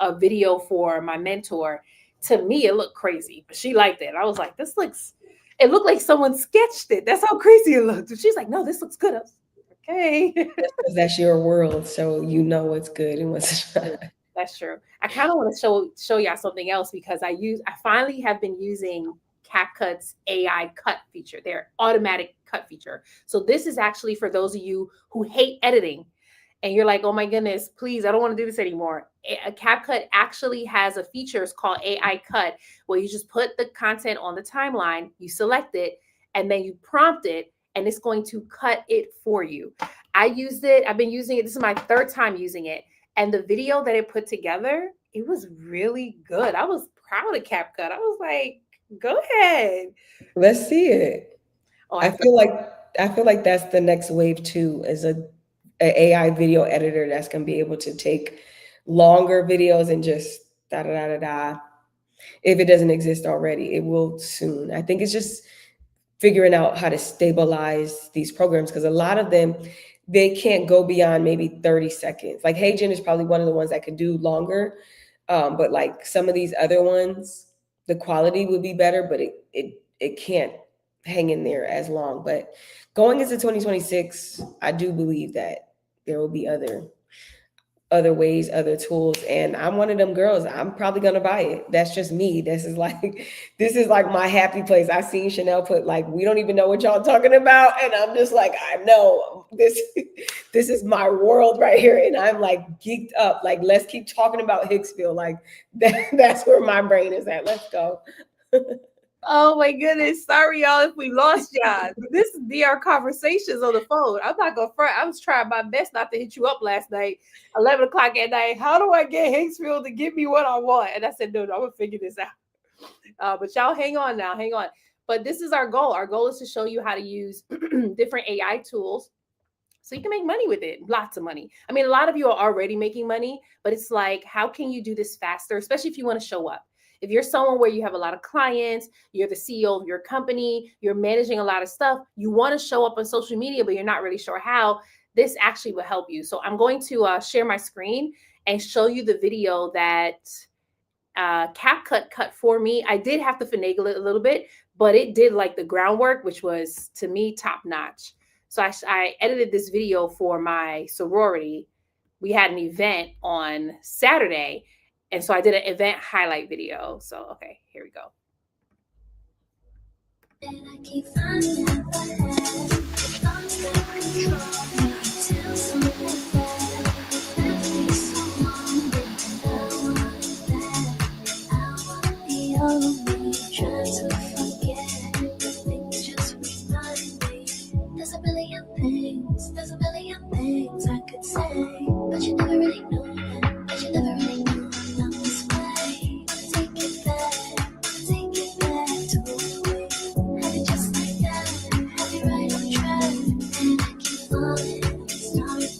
a video for my mentor. To me, it looked crazy, but she liked it. I was like, this looks, it looked like someone sketched it. That's how crazy it looked. And she's like, no, this looks good. I was like, okay. That's 'cause that's your world, so you know what's good and what's not. True. That's true. I kind of want to show y'all something else because I finally have been using CapCut's AI cut feature, their automatic cut feature. So this is actually for those of you who hate editing and you're like, oh my goodness, please, I don't want to do this anymore. A CapCut actually has a feature, it's called AI Cut, where you just put the content on the timeline, you select it, and then you prompt it, and it's going to cut it for you. I used it, I've been using it. This is my third time using it. And the video that it put together, it was really good. I was proud of CapCut. I was like, go ahead. Let's see it. Oh, I feel like I feel like that's the next wave too, is a AI video editor that's gonna be able to take longer videos and just da da da da da. If it doesn't exist already, it will soon. I think it's just figuring out how to stabilize these programs, because a lot of them, they can't go beyond maybe 30 seconds. Like HeyGen is probably one of the ones that could do longer, but like some of these other ones, the quality would be better, but it can't hang in there as long. But going into 2026, I do believe that there will be other ways, other tools. And I'm one of them girls. I'm probably gonna buy it. That's just me. This is like this is like my happy place. I seen Chanel put like, we don't even know what y'all talking about. And I'm just like, I know this this is my world right here. And I'm like geeked up. Like, let's keep talking about Hicksville. Like that's where my brain is at. Let's go. oh my goodness. Sorry, y'all, if we lost y'all. This is DR Conversations on the phone. I'm not going to front. I was trying my best not to hit you up last night, 11 o'clock at night. How do I get Hicksville to give me what I want? And I said, no, I'm going to figure this out. But y'all hang on now. Hang on. But this is our goal. Our goal is to show you how to use different AI tools so you can make money with it, lots of money. I mean, a lot of you are already making money, but it's like, how can you do this faster, especially if you want to show up? If you're someone where you have a lot of clients, you're the CEO of your company, you're managing a lot of stuff, you want to show up on social media, but you're not really sure how, this actually will help you. So I'm going to share my screen and show you the video that CapCut cut for me. I did have to finagle it a little bit, but it did like the groundwork, which was to me top notch. So I edited this video for my sorority. We had an event on Saturday, and so I did an event highlight video. So okay, here we go. And I keep finding out what happened. Thoughts that control me till something bad. Left me so hungry, and I want it back. I wanna be all of me, trying to forget. The things just remind me. There's a million things I could say, but you never really know that. But you never really know I'm this way. Wanna take it back, to a way. Have it just like that, have it right on track, and I keep falling, starting,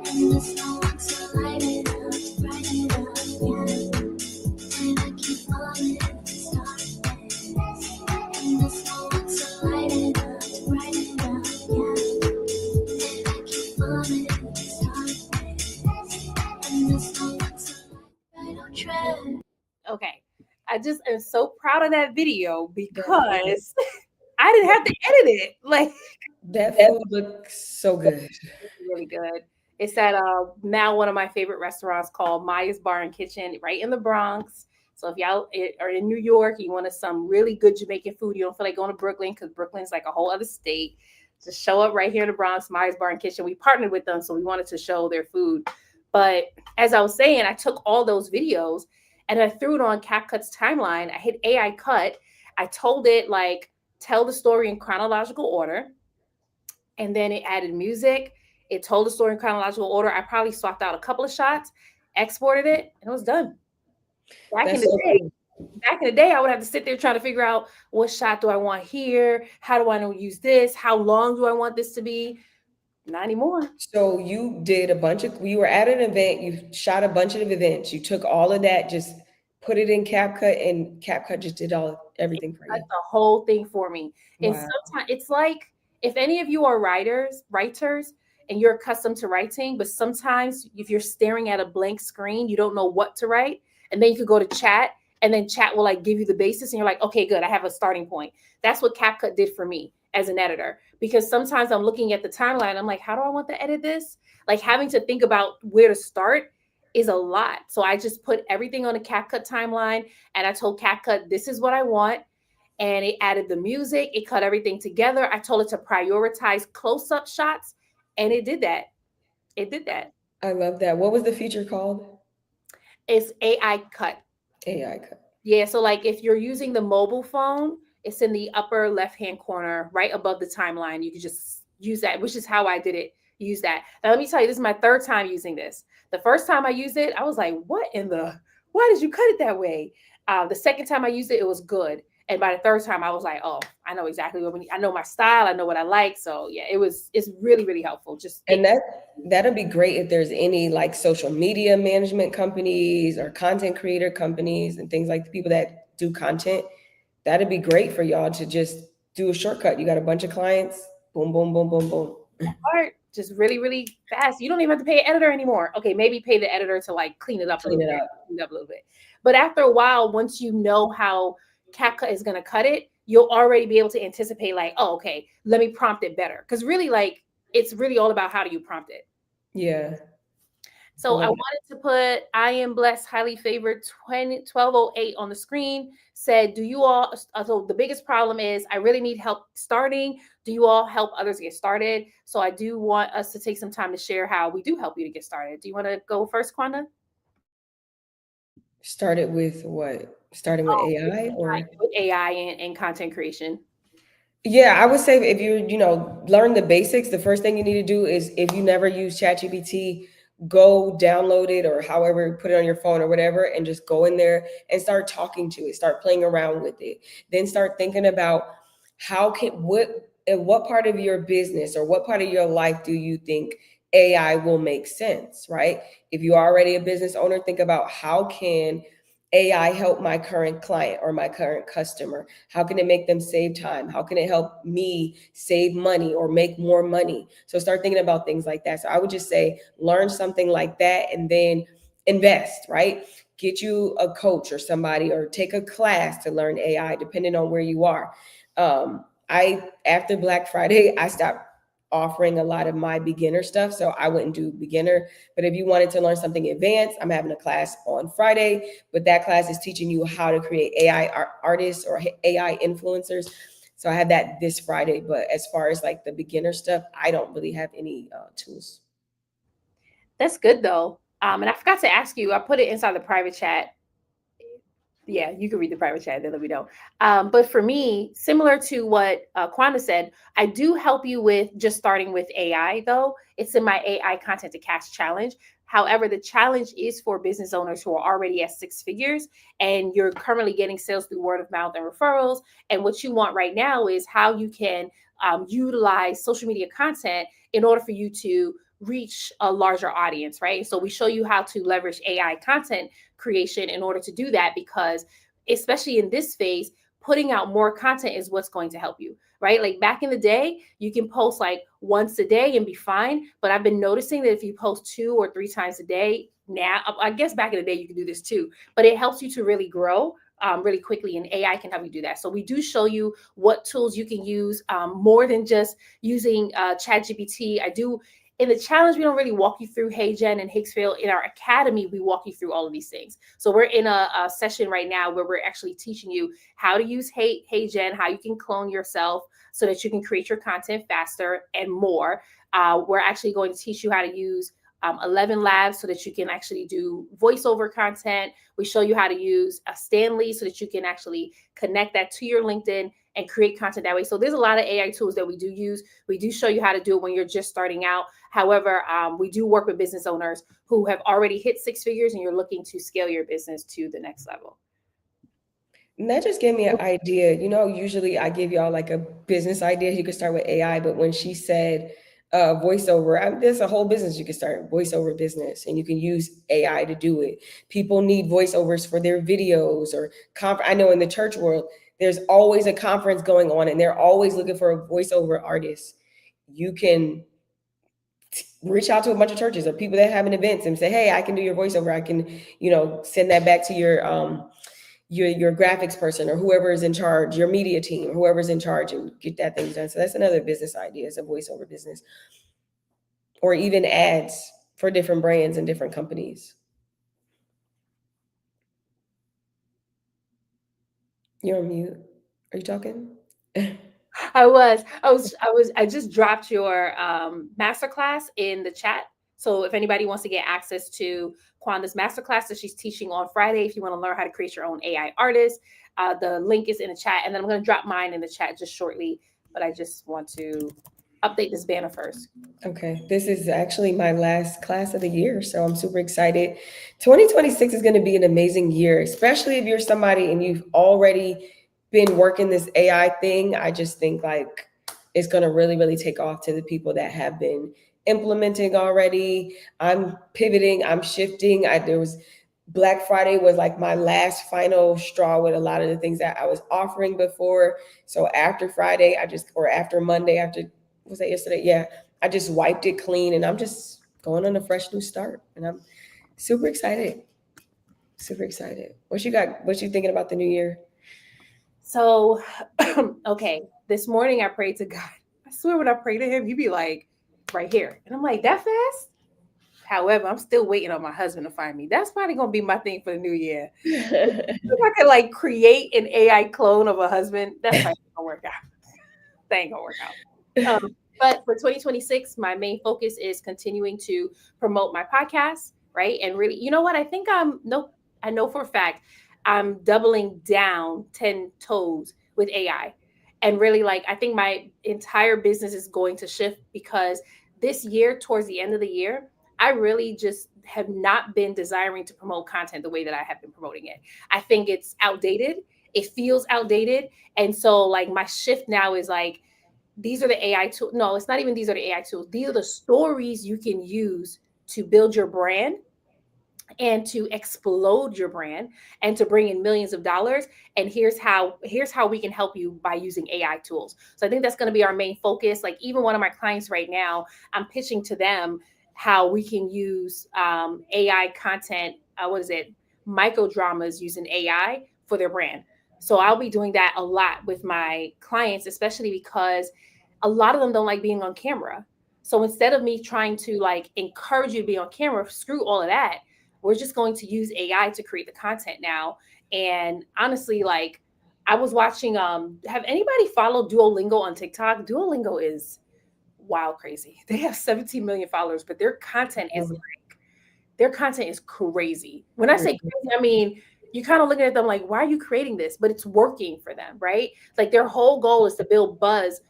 and there's no one to light it up, brighten it up, yeah. And I keep falling, starting, and there's no one to light it up, brighten it up, yeah. And I keep falling, starting, and there's no one to light on track. Okay, I just am so proud of that video because I didn't have to edit it. Like, That food looks so good. it's really good. It's at now one of my favorite restaurants called Maya's Bar and Kitchen, right in the Bronx. So if y'all are in New York, you wanted some really good Jamaican food, you don't feel like going to Brooklyn because Brooklyn's like a whole other state. Just show up right here in the Bronx, Maya's Bar and Kitchen. We partnered with them, so we wanted to show their food. But as I was saying, I took all those videos and I threw it on CapCut's timeline. I hit AI Cut. I told it like tell the story in chronological order, and then it added music. It told the story in chronological order. I probably swapped out a couple of shots, exported it, and it was done. Back in That's the so day, cool. I would have to sit there trying to figure out what shot do I want here? How do I know use this? How long do I want this to be? Not anymore. So you did a bunch of, you were at an event, you shot a bunch of events, you took all of that, just put it in CapCut, and CapCut just did everything for Cut you. the whole thing for me. And Wow. sometimes it's like if any of you are writers, and you're accustomed to writing, but sometimes if you're staring at a blank screen, you don't know what to write. And then you could go to chat, and then chat will like give you the basis, and you're like, okay, good, I have a starting point. That's what CapCut did for me as an editor. Because sometimes I'm looking at the timeline, I'm like, how do I want to edit this? Like having to think about where to start is a lot. So I just put everything on a CapCut timeline, and I told CapCut, this is what I want. And it added the music, it cut everything together. I told it to prioritize close-up shots, and it did that. It did that. I love that. What was the feature called? It's AI cut. AI cut. Yeah, so like if you're using the mobile phone, it's in the upper left hand corner, right above the timeline. You can just use that, which is how I did it. Use that. Now let me tell you, this is my third time using this. The first time I used it, I was like, "What in the? Why did you cut it that way?" The second time I used it, it was good, and by the third time, I was like, "Oh, I know exactly what we need. I know my style. I know what I like." So yeah, it's really really helpful. Just And that'd be great if there's any like social media management companies or content creator companies and things like the people that do content. That'd be great for y'all to just do a shortcut. You got a bunch of clients, boom, boom, boom, boom, boom. art just really really fast. You don't even have to pay an editor anymore. Okay, maybe pay the editor to like clean it up a Clean little it bit, up. clean it up a little bit. But after a while, once you know how CapCut is going to cut it, you'll already be able to anticipate like, oh, okay, let me prompt it better. Because really, like, it's really all about how do you prompt it. Yeah. I So I love it. wanted to put I am blessed, highly favored 1208 on the screen. Said, do you all, so the biggest problem is I really need help starting. Do you all help others get started? So I do want us to take some time to share how we do help you to get started. Do you want to go first, Quanda? Started with what? Starting with AI or With AI and content creation. yeah, I would say if learn the basics, the first thing you need to do is if you never use ChatGPT, go download it or however, put it on your phone or whatever, and just go in there and start talking to it, start playing around with it. Then start thinking about how can what in what part of your business or what part of your life do you think AI will make sense, right? If you're already a business owner, think about how can AI help my current client or my current customer? How can it make them save time? How can it help me save money or make more money? So start thinking about things like that. So I would just say learn something like that and then invest, right? Get you a coach or somebody or take a class to learn AI, depending on where you are. I after Black Friday, I stopped offering a lot of my beginner stuff. So I wouldn't do beginner. But if you wanted to learn something advanced, I'm having a class on Friday, but that class is teaching you how to create AI artists or AI influencers. So I have that this Friday. But as far as like the beginner stuff, I don't really have any tools. That's good though. And I forgot to ask you, I put it inside the private chat. Yeah, you can read the private chat, then let me know. But for me, similar to what Quanda said, I do help you with just starting with AI, though. It's in my AI Content to Cash challenge. However, the challenge is for business owners who are already at six figures and you're currently getting sales through word of mouth and referrals. And what you want right now is how you can utilize social media content in order for you to reach a larger audience, right? So we show you how to leverage AI content creation in order to do that because especially in this phase, putting out more content is what's going to help you, right? Like back in the day, you can post like once a day and be fine, but I've been noticing that if you post 2 or 3 times a day now, I guess back in the day you can do this too, but it helps you to really grow really quickly, and AI can help you do that. So we do show you what tools you can use, more than just using ChatGPT. I do in the challenge, we don't really walk you through HeyGen and Hicksville. In our academy, we walk you through all of these things. So we're in a session right now where we're actually teaching you how to use HeyGen, how you can clone yourself so that you can create your content faster and more. We're actually going to teach you how to use 11 labs so that you can actually do voiceover content. We show you how to use a Stanley so that you can actually connect that to your LinkedIn and create content that way. So there's a lot of AI tools that we do use. We do show you how to do it when you're just starting out. However, we do work with business owners who have already hit six figures and you're looking to scale your business to the next level. And that just gave me an idea. Usually I give y'all like a business idea. You could start with AI, but when she said voiceover, there's a whole business you can start, voiceover business, and you can use AI to do it. People need voiceovers for their videos or I know in the church world, there's always a conference going on and they're always looking for a voiceover artist. You can reach out to a bunch of churches or people that have an events and say, hey, I can do your voiceover. I can, send that back to your graphics person or whoever is in charge, your media team, whoever's in charge, and get that thing done. So that's another business idea, is a voiceover business, or even ads for different brands and different companies. You're on mute. Are you talking? I just dropped your masterclass in the chat. So if anybody wants to get access to Kwanda's masterclass that she's teaching on Friday, if you want to learn how to create your own AI artist, the link is in the chat. And then I'm going to drop mine in the chat just shortly. But I just want to update this banner first. Okay, this is actually my last class of the year, so I'm super excited. 2026 is going to be an amazing year, especially if you're somebody and you've already been working this AI thing. I just think like it's going to really, really take off to the people that have been implementing already. I'm pivoting, I'm shifting. There was Black Friday was like my last final straw with a lot of the things that I was offering before. So after Friday, or after Monday, after was that yesterday? Yeah, I just wiped it clean and I'm just going on a fresh new start. And I'm super excited. Super excited. What you got? What you thinking about the new year? So, okay, this morning I prayed to God. I swear when I pray to him, he'd be like, right here. And I'm like, that fast? However, I'm still waiting on my husband to find me. That's probably gonna be my thing for the new year. If I could like create an AI clone of a husband, that's probably not gonna work out. That ain't gonna work out. But for 2026, my main focus is continuing to promote my podcast, right? And really, you know what? I know for a fact I'm doubling down 10 toes with AI. And really, like, I think my entire business is going to shift because this year, towards the end of the year, I really just have not been desiring to promote content the way that I have been promoting it. I think it's outdated. It feels outdated. And so, like, my shift now is like, these are the AI tools. No, it's not even these are the AI tools. These are the stories you can use to build your brand and to explode your brand and to bring in millions of dollars. And here's how we can help you by using AI tools. So I think that's going to be our main focus. Like even one of my clients right now, I'm pitching to them how we can use AI content. What is it? Micro dramas using AI for their brand. So I'll be doing that a lot with my clients, especially because a lot of them don't like being on camera. So instead of me trying to like encourage you to be on camera, screw all of that. We're just going to use AI to create the content now. And honestly, like I was watching, have anybody followed Duolingo on TikTok? Duolingo is wild crazy. They have 17 million followers, but their content is crazy. When I say crazy, I mean you kind of looking at them like, why are you creating this? But it's working for them, right? Like their whole goal is to build buzz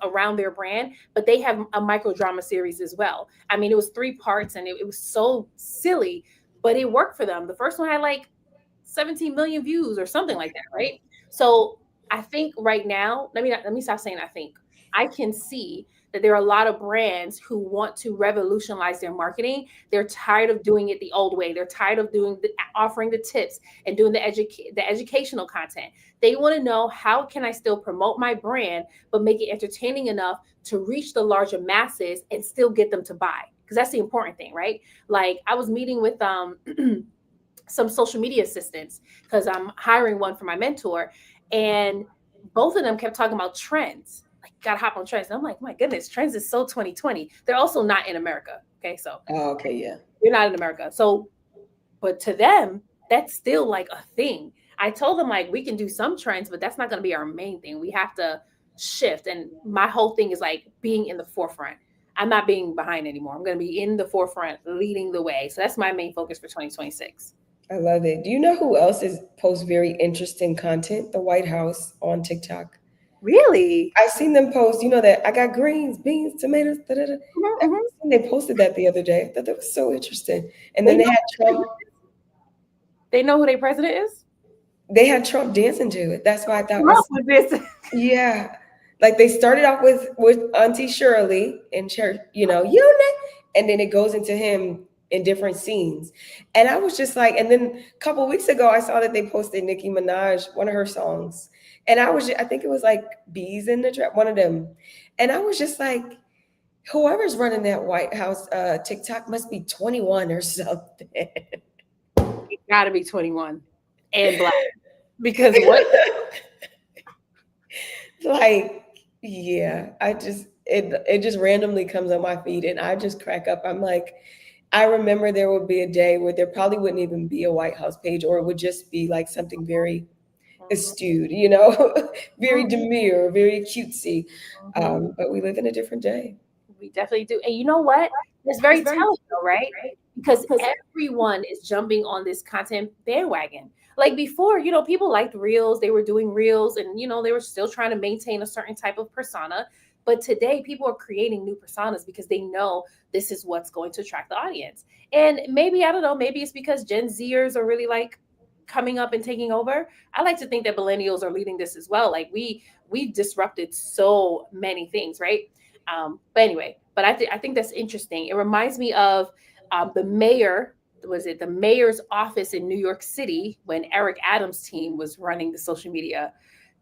around their brand, but they have a micro drama series as well. I mean, it was 3 parts and it was so silly, but it worked for them. The first one had like 17 million views or something like that, right? So I think right now, let me stop saying I think. I can see that there are a lot of brands who want to revolutionize their marketing. They're tired of doing it the old way. They're tired of offering the tips and doing the educational content. They want to know, how can I still promote my brand but make it entertaining enough to reach the larger masses and still get them to buy? Because that's the important thing, right? Like I was meeting with some social media assistants because I'm hiring one for my mentor, and both of them kept talking about trends. Like, gotta hop on trends. And I'm like, my goodness, trends is so 2020. They're also not in America. Okay, so Oh, okay, yeah. you're not in America. So, but to them, that's still like a thing. I told them like we can do some trends, but that's not going to be our main thing. We have to shift. And my whole thing is like being in the forefront. I'm not being behind anymore. I'm going to be in the forefront, leading the way. So that's my main focus for 2026. I love it. Do you know who else is posts very interesting content? The White House on TikTok. Really? I seen them post, you know, that I got greens, beans, tomatoes, da da da. Mhm, mhm. They posted that the other day. I thought that was so interesting. And They then know Trump. they know who their president is. They had Trump dancing to it. That's why I thought was Trump with this. yeah. Like they started off with Auntie Shirley in church, and then it goes into him in different scenes. And I was just like, and then a couple weeks ago I saw that they posted Nicki Minaj, one of her songs. And I think it was like Bees in the Trap, one of them. And I was just like, whoever's running that White House TikTok must be 21 or something. It got to be 21 and black because what? Like, yeah, it just randomly comes on my feed and I just crack up. I'm like, I remember there would be a day where there probably wouldn't even be a White House page, or it would just be like something very astute, very Mhm, demure, very cutesy. mhm. But we live in a different day. We definitely do. And you know what? It's very telling though, right? Because everyone is jumping on this content bandwagon. Like before, people liked reels, they were doing reels and they were still trying to maintain a certain type of persona. But today people are creating new personas because they know this is what's going to attract the audience. And maybe, I don't know, maybe it's because Gen Zers are really like coming up and taking over. I like to think that millennials are leading this as well. Like we've disrupted so many things, right? But anyway, but I think that's interesting. It reminds me of the mayor. Was it the mayor's office in New York City when Eric Adams' team was running the social media?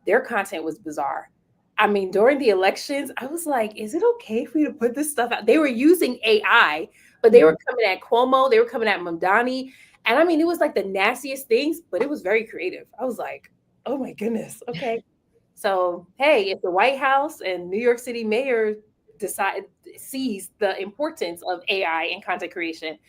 Their content was bizarre. I mean, during the elections, I was like, is it okay for you to put this stuff out? They were using AI, but they were coming at Cuomo, they were coming at Mamdani. And I mean, it was like the nastiest things, but it was very creative. I was like, oh my goodness, okay. So, hey, if the White House and New York City mayor decide sees the importance of AI in content creation,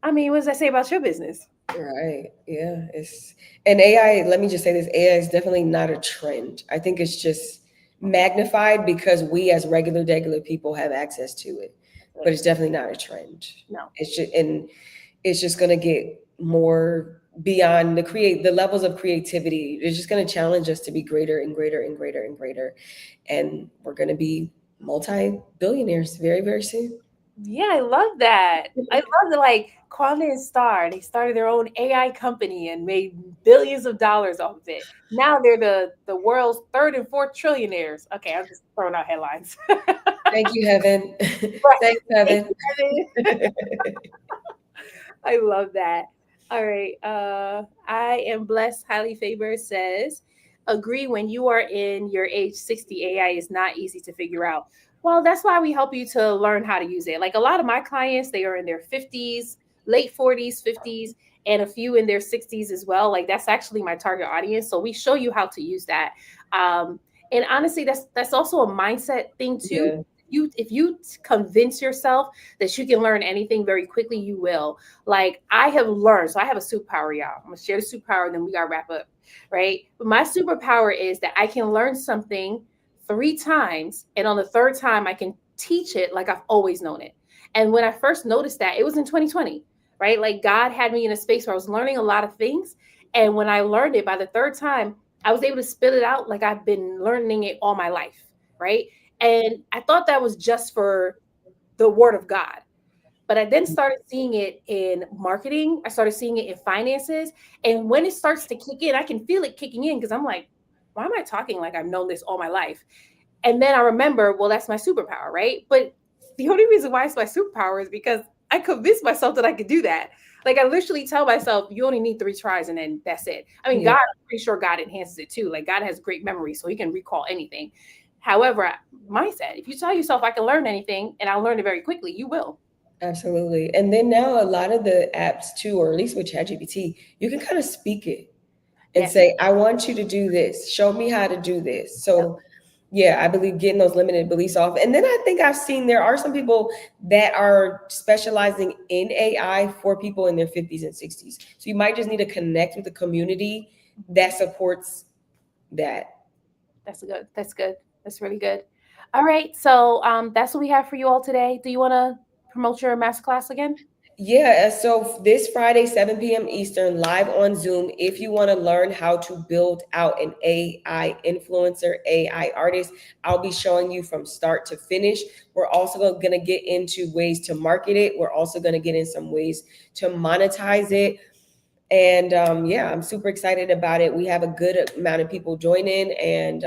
I mean, what does that say about your business? Right. Yeah. It's and AI, let me just say this, AI is definitely not a trend. I think it's just magnified because we as regular people have access to it. But it's definitely not a trend. No. It's just gonna get more beyond the levels of creativity. It's just gonna challenge us to be greater and greater and greater and greater. And we're gonna be multi-billionaires very, very soon. Yeah, I love that. I love that. Like Kwame and Star, they started their own AI company and made billions of dollars off of it. Now they're the world's third and fourth trillionaires. Okay, I'm just throwing out headlines. Thank you, Heaven. Right. Thanks, Thank Heaven. you, Evan. I love that. All right. I am blessed. Highly favored says, agree when you are in your age 60, AI is not easy to figure out. Well, that's why we help you to learn how to use it. Like a lot of my clients, they are in their 50s, late 40s, 50s, and a few in their 60s as well. Like that's actually my target audience. So we show you how to use that. And honestly, that's also a mindset thing too. Yeah. If you convince yourself that you can learn anything very quickly, you will. Like I have learned, so I have a superpower, y'all. I'm gonna share the superpower, and then we gotta wrap up, right? But my superpower is that I can learn something 3 times, and on the third time, I can teach it like I've always known it. And when I first noticed that, it was in 2020, right? Like God had me in a space where I was learning a lot of things, and when I learned it by the third time, I was able to spit it out like I've been learning it all my life, right? And I thought that was just for the word of God. But I then started seeing it in marketing. I started seeing it in finances. And when it starts to kick in, I can feel it kicking in because I'm like, why am I talking like I've known this all my life? And then I remember, well, that's my superpower, right? But the only reason why it's my superpower is because I convinced myself that I could do that. Like I literally tell myself, you only need 3 tries and then that's it. I mean, Yeah. God, I'm pretty sure God enhances it too. Like God has great memory, so he can recall anything. However, mindset, if you tell yourself I can learn anything and I'll learn it very quickly, you will. Absolutely. And then now a lot of the apps too, or at least with ChatGPT, you can kind of speak it and Yes. say, I want you to do this. Show me how to do this. So yeah, I believe getting those limited beliefs off. And then I think I've seen there are some people that are specializing in AI for people in their 50s and 60s. So you might just need to connect with the community that supports that. That's good. That's good. That's really good. All right. So that's what we have for you all today. Do you want to promote your masterclass again? Yeah, so this Friday, 7 p.m. Eastern, live on Zoom. If you want to learn how to build out an AI influencer, AI artist, I'll be showing you from start to finish. We're also going to get into ways to market it. We're also going to get in some ways to monetize it. And yeah, I'm super excited about it. We have a good amount of people joining, and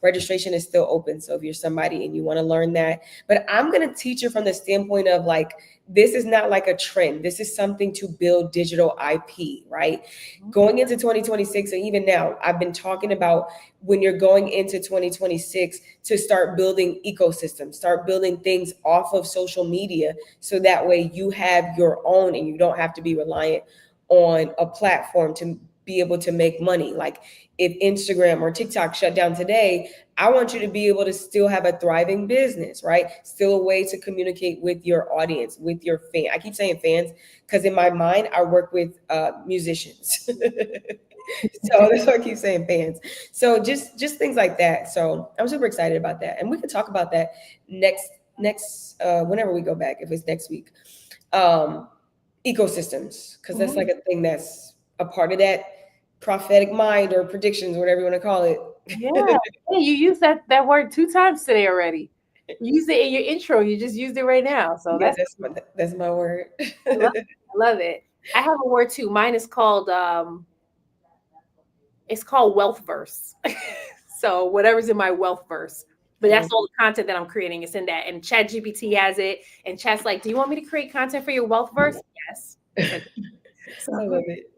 registration is still open. So if you're somebody and you want to learn that, but I'm going to teach you from the standpoint of like, this is not like a trend. This is something to build digital IP, right? Going into 2026, and even now, I've been talking about when you're going into 2026 to start building ecosystems, start building things off of social media. So that way you have your own and you don't have to be reliant on a platform to be able to make money. Like if Instagram or TikTok shut down today, I want you to be able to still have a thriving business, right? Still a way to communicate with your audience, with your fan. I keep saying fans because in my mind, I work with musicians. So that's why I keep saying fans. So just things like that. So I'm super excited about that. And we can talk about that next next whenever we go back, if it's next week, ecosystems, because that's like a thing that's a part of that prophetic mind or predictions, whatever you want to call it. Yeah. Hey, you used that word 2 times today already. You used it in your intro. You just used it right now. So Yeah, that's my word. I love it. I love it. I have a word too. Mine is called it's called wealth verse. So whatever's in my wealth verse. But that's all the content that I'm creating. It's in that. And Chat GPT has it. And Chat's like, do you want me to create content for your wealth verse? Yes. So I love it.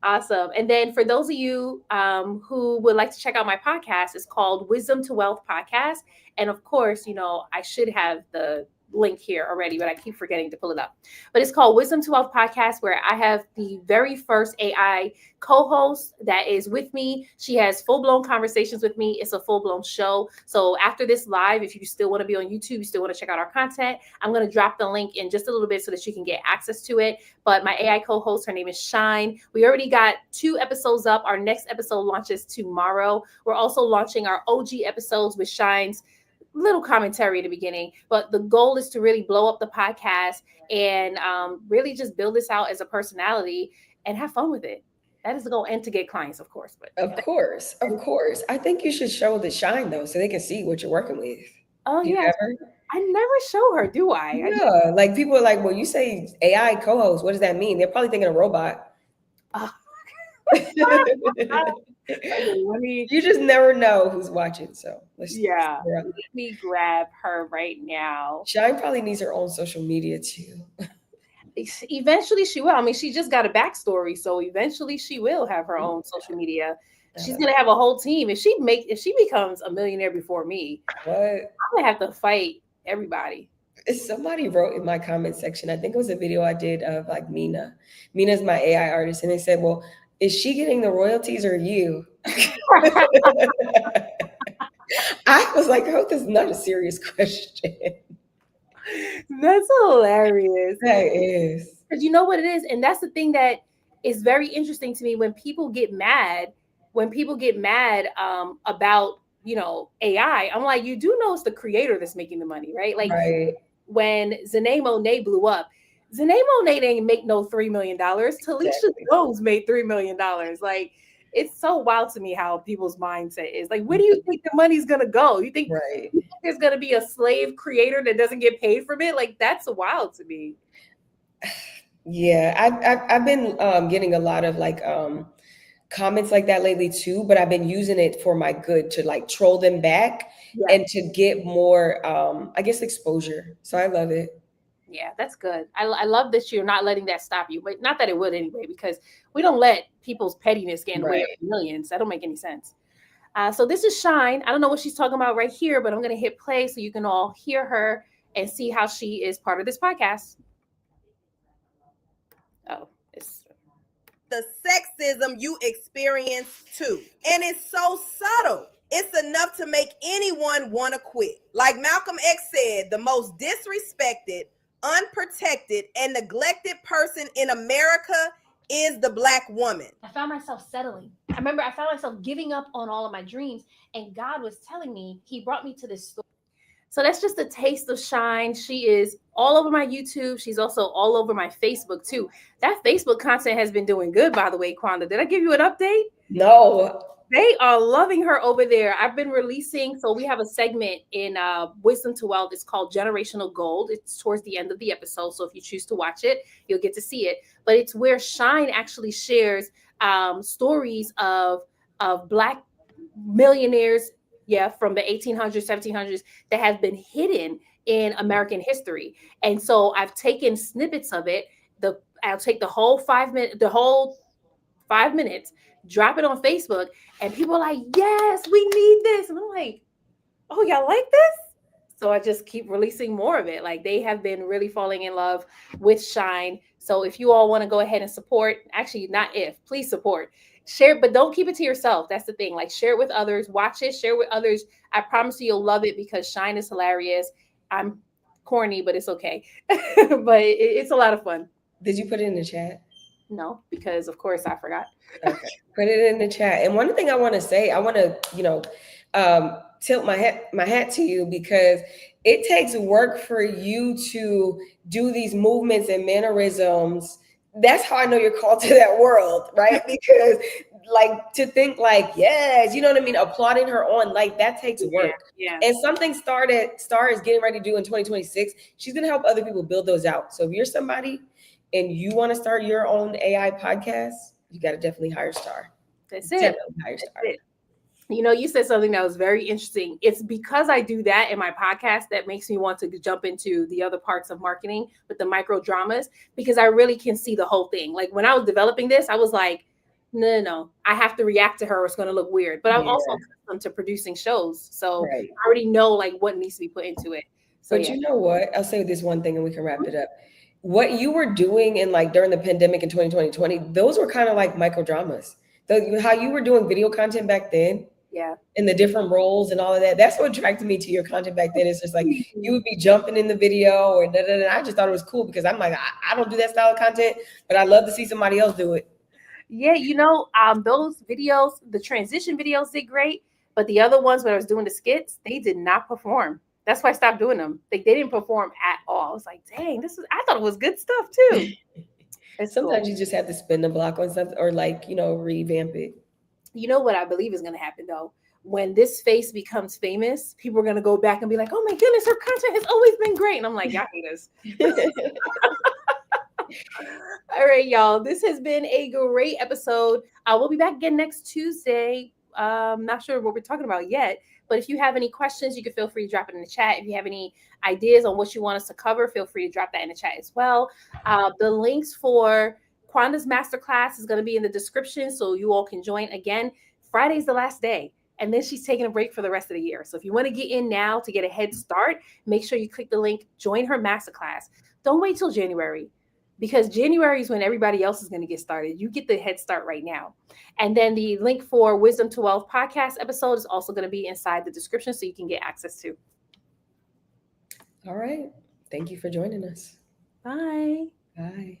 awesome. And then for those of you who would like to check out my podcast, it's called Wisdom to Wealth Podcast. And of course, I should have the link here already, but I keep forgetting to pull it up. But it's called Wisdom to Wealth Podcast, where I have the very first AI co-host that is with me. She has full-blown conversations with me. It's a full-blown show. So after this live, if you still want to be on YouTube, you still want to check out our content, I'm going to drop the link in just a little bit so that you can get access to it. But my AI co-host, her name is Shine. We already got 2 episodes up. Our next episode launches tomorrow. We're also launching our OG episodes with Shine's little commentary at the beginning, but the goal is to really blow up the podcast and really just build this out as a personality and have fun with it. That is the goal, and to get clients, of course. But Of course. I think you should show the Shine though, so they can see what you're working with. Oh Do you yeah, ever? I never show her, do I? Yeah, like people are like, well, you say AI co-host, what does that mean? They're probably thinking a robot. Let me. You just never know who's watching. So Yeah, let me grab her right now. Shine probably needs her own social media too. Eventually she will. I mean, she just got a backstory, so eventually she will have her own social media. She's gonna have a whole team. If she becomes a millionaire before me, What? I'm gonna have to fight everybody. Somebody wrote in my comment section, I think it was a video I did of like Mina. Mina's my AI artist, and they said, well, is she getting the royalties or you? I was like, I hope this is not a serious question. That's hilarious. That is. Because you know what it is, and that's the thing that is very interesting to me when people get mad. About AI, I'm like, you do know it's the creator that's making the money, right? Like right. When Zanae Monet blew up, Zanae Monet didn't make no $3 million. Talisha Jones made $3 million. Like, it's so wild to me how people's mindset is. Like, where do you think the money's gonna go? You think there's gonna be a slave creator that doesn't get paid from it? Like, that's wild to me. Yeah, I've been getting a lot of like comments like that lately too, but I've been using it for my good to like troll them back and to get more I guess exposure. So I love it. Yeah, that's good. I love that you're not letting that stop you, but not that it would anyway, because we don't let people's pettiness get in the way of millions. That don't make any sense. So this is Shine. I don't know what she's talking about right here, but I'm going to hit play so you can all hear her and see how she is part of this podcast. Oh, it's the sexism you experience too. And it's so subtle. It's enough to make anyone want to quit. Like Malcolm X said, the most disrespected, unprotected, and neglected person in America is the Black woman. I found myself settling. I remember I found myself giving up on all of my dreams, and God was telling me, he brought me to this story. So that's just a taste of Shine. She is all over my YouTube. She's also all over my Facebook too. That Facebook content has been doing good, by the way, Quanda. Did I give you an update? No. They are loving her over there. I've been releasing, so we have a segment in Wisdom to Wealth. It's called Generational Gold. It's towards the end of the episode, so if you choose to watch it, you'll get to see it. But it's where Shine actually shares stories of Black millionaires, from the 1800s, 1700s, that have been hidden in American history. And so I've taken snippets of it. I'll take the whole 5 minutes, drop it on Facebook, and people are like, yes, we need this. And I'm like, oh, y'all like this? So I just keep releasing more of it. Like, they have been really falling in love with Shine. So if you all want to go ahead and support, actually not if, please support. Share, but don't keep it to yourself. That's the thing. Like, share it with others, watch it, share it with others. I promise you you'll love it because Shine is hilarious. I'm corny, but it's okay. But it's a lot of fun. Did you put it in the chat? No, because of course I forgot. Okay, put it in the chat. And one thing I want to say, I want to, tilt my hat to you, because it takes work for you to do these movements and mannerisms. That's how I know you're called to that world, right? Because like to think like, yes, you know what I mean, applauding her on, like that takes Yeah, work. yeah. And something Star is getting ready to do in 2026. She's gonna help other people build those out. So if you're somebody and you want to start your own AI podcast, you got to definitely hire Star. That's it. Definitely hire That's Star. it. You know, you said something that was very interesting. It's because I do that in my podcast that makes me want to jump into the other parts of marketing with the micro dramas, because I really can see the whole thing. Like when I was developing this, I was like, no, I have to react to her or it's going to look weird. But I'm Yeah, also accustomed to producing shows. So right. I already know like what needs to be put into it. So But yeah. you know what? I'll say this one thing and we can wrap it up. What you were doing in like during the pandemic in 2020, those were kind of like micro dramas. How you were doing video content back then Yeah. and the different roles and all of that. That's what attracted me to your content back then. It's just like you would be jumping in the video or da, da, da. I just thought it was cool because I'm like, I don't do that style of content, but I love to see somebody else do it. Yeah, you know, those videos, the transition videos did great, but the other ones where I was doing the skits, they did not perform. That's why I stopped doing them. They didn't perform at all. I was like, dang, I thought it was good stuff too. It's Sometimes cool. you just have to spin the block on something or like, revamp it. You know what I believe is going to happen though? When this face becomes famous, people are going to go back and be like, oh my goodness, her content has always been great. And I'm like, y'all hate us. All right, y'all. This has been a great episode. We'll be back again next Tuesday. Not sure what we're talking about yet, but if you have any questions, you can feel free to drop it in the chat. If you have any ideas on what you want us to cover, feel free to drop that in the chat as well. The links for Kwanda's masterclass is going to be in the description, so you all can join again. Friday's the last day, and then she's taking a break for the rest of the year. So if you want to get in now to get a head start, make sure you click the link, join her masterclass. Don't wait till January, because January is when everybody else is going to get started. You get the head start right now. And then the link for Wisdom to Wealth podcast episode is also going to be inside the description so you can get access to. All right. Thank you for joining us. Bye. Bye.